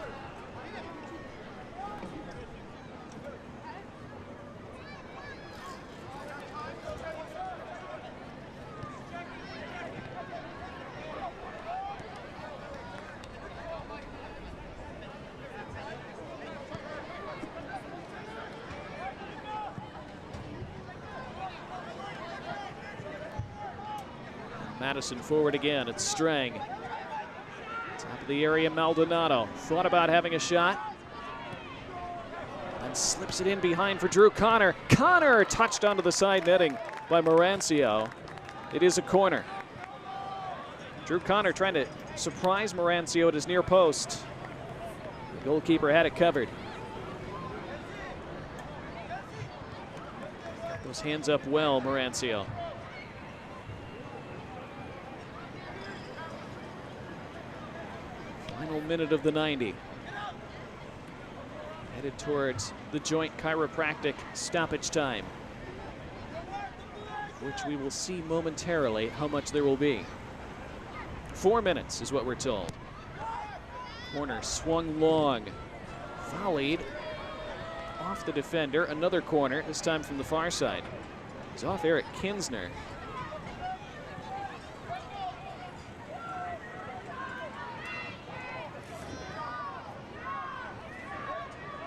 Madison forward again. It's Strang. Top of the area, Maldonado. Thought about having a shot. And slips it in behind for Drew Connor. Connor touched onto the side netting by Morancio. It is a corner. Drew Connor trying to surprise Morancio at his near post. The goalkeeper had it covered. Those hands up well, Morancio. Final minute of the 90. Headed towards the joint chiropractic stoppage time, which we will see momentarily how much there will be. 4 minutes is what we're told. Corner swung long, volleyed off the defender. Another corner, this time from the far side. It's off Eric Kinsner.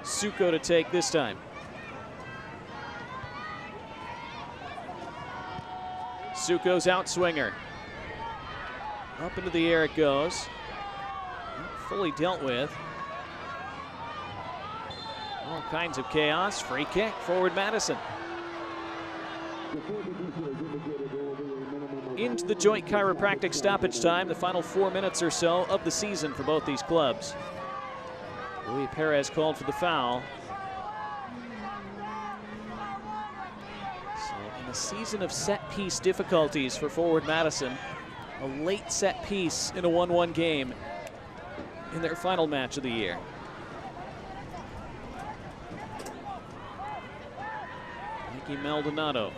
Suko to take this time. Suko's outswinger. Up into the air it goes. Not fully dealt with. All kinds of chaos. Free kick, forward Madison. Into the joint chiropractic stoppage time, the final 4 minutes or so of the season for both these clubs. Luis Perez called for the foul. So in a season of set-piece difficulties for forward Madison, a late set piece in a 1-1 game in their final match of the year. Mikey Maldonado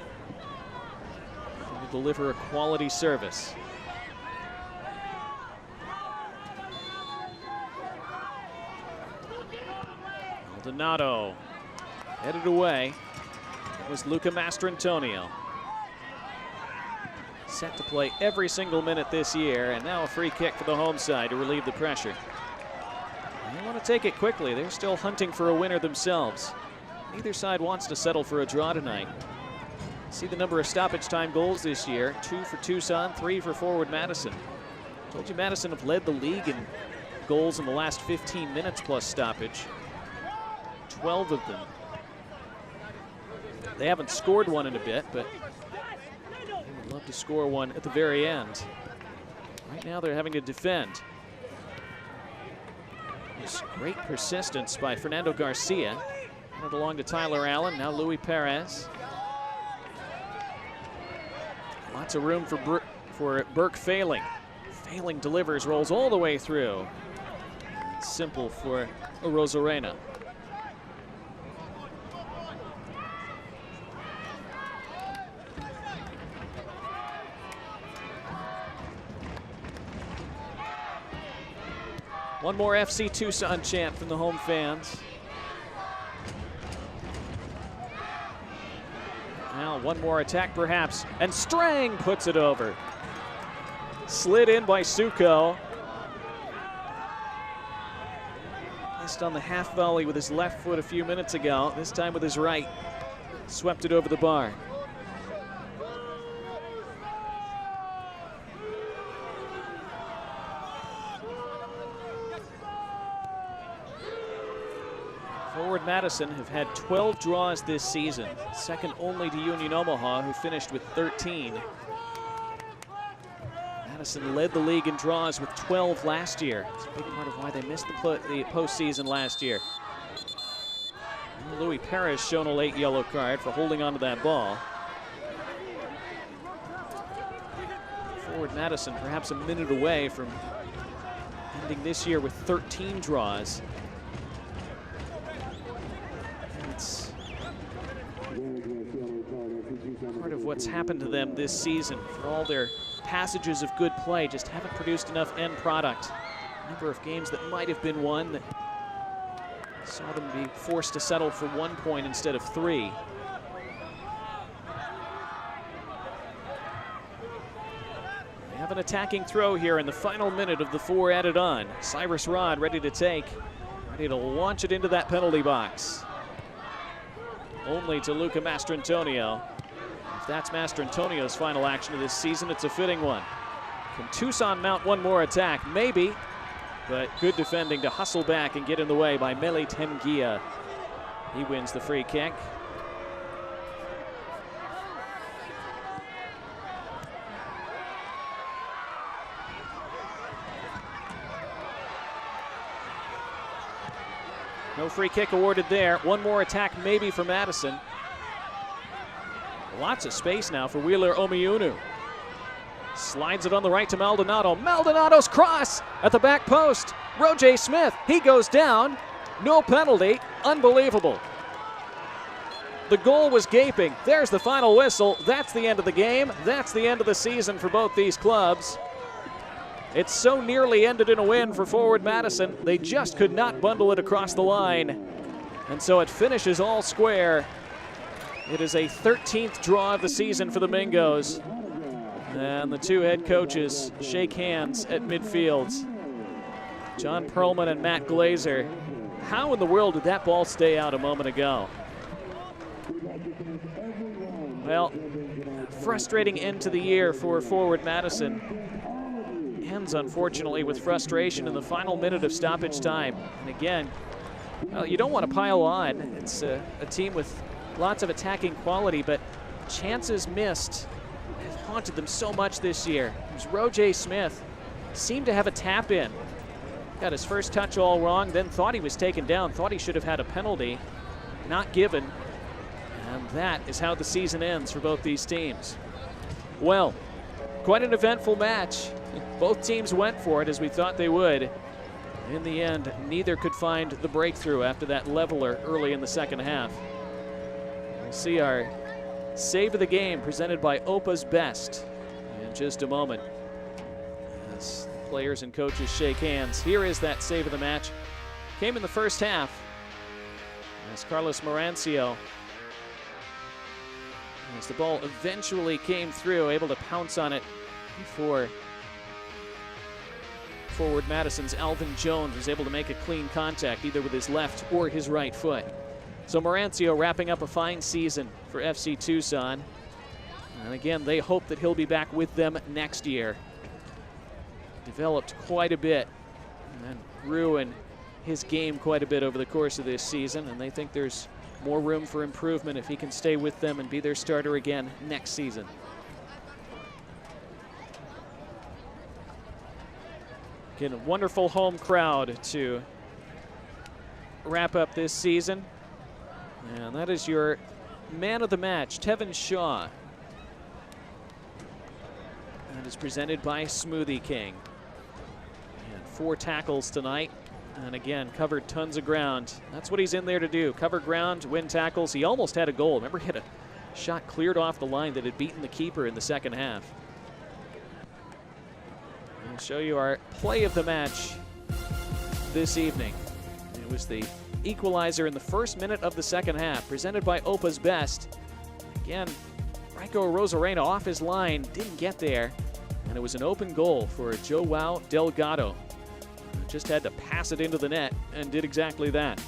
will deliver a quality service. Maldonado headed away. It was Luca Mastrantonio. Set to play every single minute this year, and now a free kick for the home side to relieve the pressure. They want to take it quickly. They're still hunting for a winner themselves. Neither side wants to settle for a draw tonight. See the number of stoppage time goals this year. 2 for Tucson, 3 for forward Madison. Told you Madison have led the league in goals in the last 15 minutes plus stoppage. 12 of them. They haven't scored one in a bit, but they would love to score one at the very end. Right now they're having to defend. This great persistence by Fernando Garcia. Handed along to Tyler Allen, now Luis Perez. Lots of room for Burke Failing. Failing delivers, rolls all the way through. Simple for Rosarena. One more FC Tucson chant from the home fans. Now one more attack perhaps, and Strang puts it over. Slid in by Suko. Missed on the half volley with his left foot a few minutes ago. This time with his right. Swept it over the bar. Forward Madison have had 12 draws this season, second only to Union Omaha, who finished with 13. Madison led the league in draws with 12 last year. It's a big part of why they missed the postseason last year. Louis Parrish shown a late yellow card for holding onto that ball. Forward Madison perhaps a minute away from ending this year with 13 draws. It's part of what's happened to them this season. For all their passages of good play, just haven't produced enough end product. A number of games that might have been won that saw them be forced to settle for 1 point instead of 3. They have an attacking throw here in the final minute of the 4 added on. Cyrus Rod ready to take, ready to launch it into that penalty box. Only to Luca Mastrantonio. If that's Mastrantonio's final action of this season, it's a fitting one. Can Tucson mount one more attack? Maybe, but good defending to hustle back and get in the way by Mele Tengia. He wins the free kick. No free kick awarded there. One more attack maybe for Madison. Lots of space now for Wheeler Omiunu. Slides it on the right to Maldonado. Maldonado's cross at the back post. Roger Smith, he goes down. No penalty. Unbelievable. The goal was gaping. There's the final whistle. That's the end of the game. That's the end of the season for both these clubs. It so nearly ended in a win for Forward Madison. They just could not bundle it across the line. And so it finishes all square. It is a 13th draw of the season for the Mingos. And the two head coaches shake hands at midfield. John Perlman and Matt Glazer. How in the world did that ball stay out a moment ago? Well, frustrating end to the year for Forward Madison. Ends, unfortunately, with frustration in the final minute of stoppage time. And again, well, you don't want to pile on. It's a team with lots of attacking quality, but chances missed have haunted them so much this year. It was Roger Smith. Seemed to have a tap in. Got his first touch all wrong, then thought he was taken down, thought he should have had a penalty. Not given. And that is how the season ends for both these teams. Well, quite an eventful match. Both teams went for it as we thought they would. In the end, neither could find the breakthrough after that leveler early in the second half. We'll see our save of the game presented by Opa's Best in just a moment. As players and coaches shake hands, here is that save of the match. Came in the first half as Carlos Marancio, as the ball eventually came through, able to pounce on it before Forward Madison's Alvin Jones was able to make a clean contact either with his left or his right foot. So Marancio wrapping up a fine season for FC Tucson. And again, they hope that he'll be back with them next year. Developed quite a bit and grew in his game quite a bit over the course of this season, and they think there's more room for improvement if he can stay with them and be their starter again next season. Again, a wonderful home crowd to wrap up this season. And that is your man of the match, Tevin Shaw. That is presented by Smoothie King. And 4 tackles tonight. And again, covered tons of ground. That's what he's in there to do. Cover ground, win tackles. He almost had a goal. Remember, he had a shot cleared off the line that had beaten the keeper in the second half. I'll show you our play of the match this evening. It was the equalizer in the first minute of the second half, presented by Opa's Best. Again, Franco Rosarena off his line, didn't get there, and it was an open goal for Joao Delgado. just had to pass it into the net and did exactly that.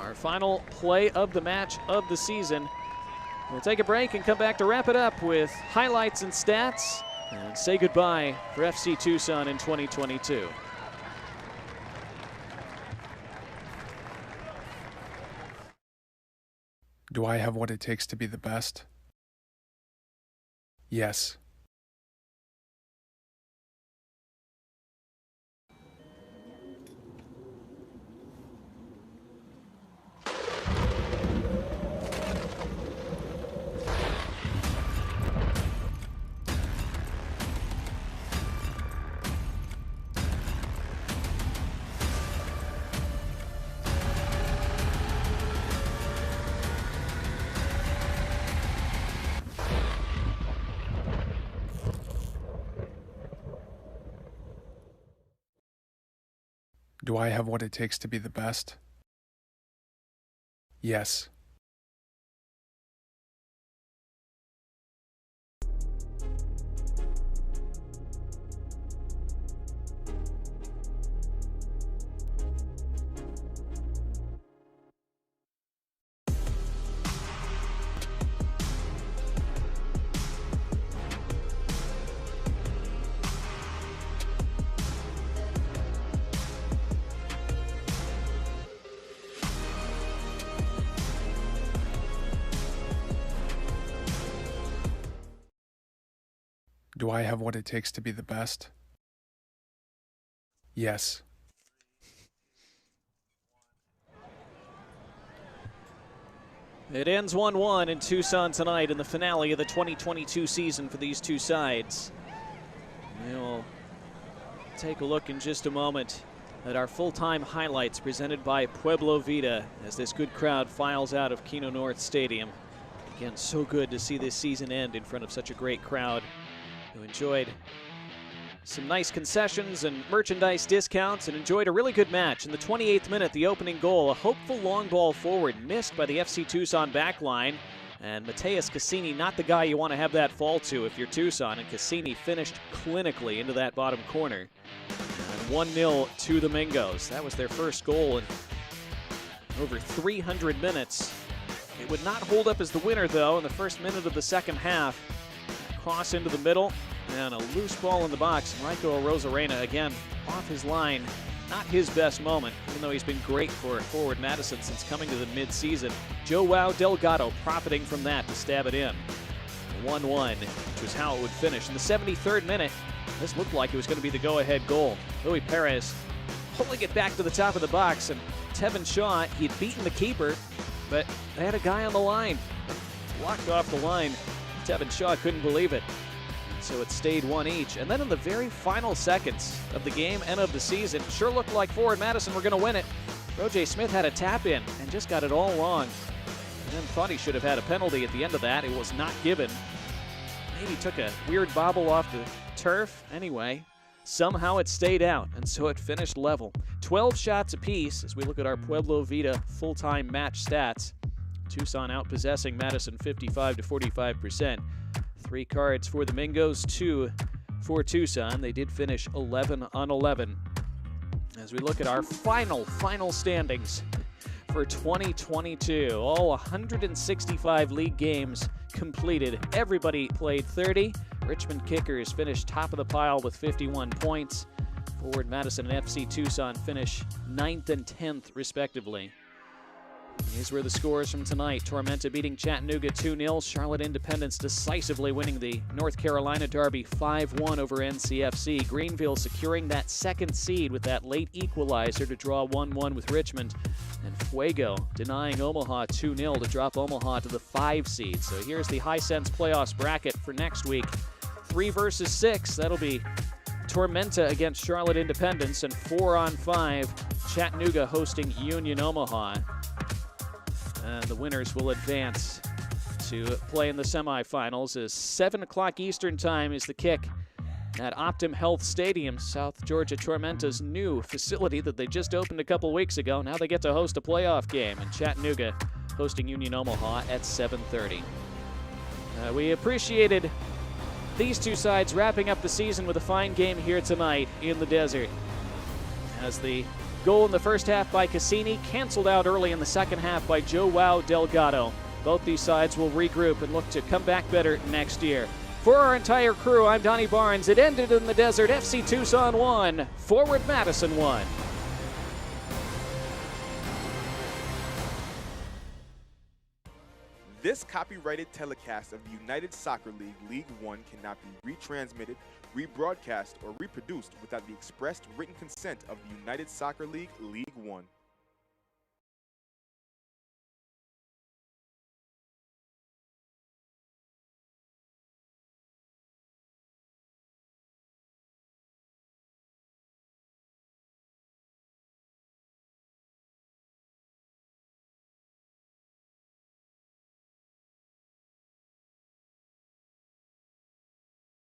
Our final play of the match of the season. We'll take a break and come back to wrap it up with highlights and stats and say goodbye for FC Tucson in 2022. Do I have what it takes to be the best? Yes. Do I have what it takes to be the best? Yes. Do I have what it takes to be the best? Yes. It ends 1-1 in Tucson tonight in the finale of the 2022 season for these two sides. We'll take a look in just a moment at our full-time highlights presented by Pueblo Vida as this good crowd files out of Keno North Stadium. Again, so good to see this season end in front of such a great crowd who enjoyed some nice concessions and merchandise discounts and enjoyed a really good match. In the 28th minute, the opening goal, a hopeful long ball forward, missed by the FC Tucson back line. And Mateus Cassini, not the guy you want to have that fall to if you're Tucson. And Cassini finished clinically into that bottom corner. And 1-0 to the Mingos. That was their first goal in over 300 minutes. It would not hold up as the winner, though, in the first minute of the second half. Cross into the middle, and a loose ball in the box. And Raiko Rosarena, again, off his line. Not his best moment, even though he's been great for forward Madison since coming to the mid-season. Joao Delgado profiting from that to stab it in. 1-1, which was how it would finish. In the 73rd minute, this looked like it was going to be the go-ahead goal. Louis Perez pulling it back to the top of the box, and Tevin Shaw, he'd beaten the keeper, but they had a guy on the line. Blocked off the line. Tevin Shaw couldn't believe it. So it stayed 1 each. And then in the very final seconds of the game and of the season, sure looked like forward Madison were going to win it. Roger Smith had a tap in and just got it all wrong. And then thought he should have had a penalty at the end of that. It was not given. Maybe took a weird bobble off the turf. Anyway, somehow it stayed out, and so it finished level. 12 shots apiece as we look at our Pueblo Vida full-time match stats. Tucson outpossessing Madison 55-45%. 3 cards for the Mingos, 2 for Tucson. They did finish 11 on 11. As we look at our final standings for 2022, all 165 league games completed. Everybody played 30. Richmond Kickers finished top of the pile with 51 points. Forward Madison and FC Tucson finish 9th and 10th respectively. These were the scores from tonight. Tormenta beating Chattanooga 2-0. Charlotte Independence decisively winning the North Carolina Derby 5-1 over NCFC. Greenville securing that second seed with that late equalizer to draw 1-1 with Richmond. And Fuego denying Omaha 2-0 to drop Omaha to the 5 seed. So here's the Hisense Playoffs bracket for next week. 3 versus 6. That'll be Tormenta against Charlotte Independence, and 4 on 5. Chattanooga hosting Union Omaha. The winners will advance to play in the semifinals as 7 o'clock Eastern time is the kick at Optum Health Stadium, South Georgia Tormenta's new facility that they just opened a couple weeks ago. Now they get to host a playoff game, and Chattanooga hosting Union Omaha at 7:30. We appreciated These two sides wrapping up the season with a fine game here tonight in the desert. As the goal in the first half by Cassini canceled out early in the second half by Joao Delgado. Both these sides will regroup and look to come back better next year. For our entire crew, I'm Donnie Barnes. It ended in the desert. FC Tucson 1, Forward Madison 1. This copyrighted telecast of the United Soccer League League One cannot be retransmitted, rebroadcast, or reproduced without the expressed written consent of the United Soccer League League One.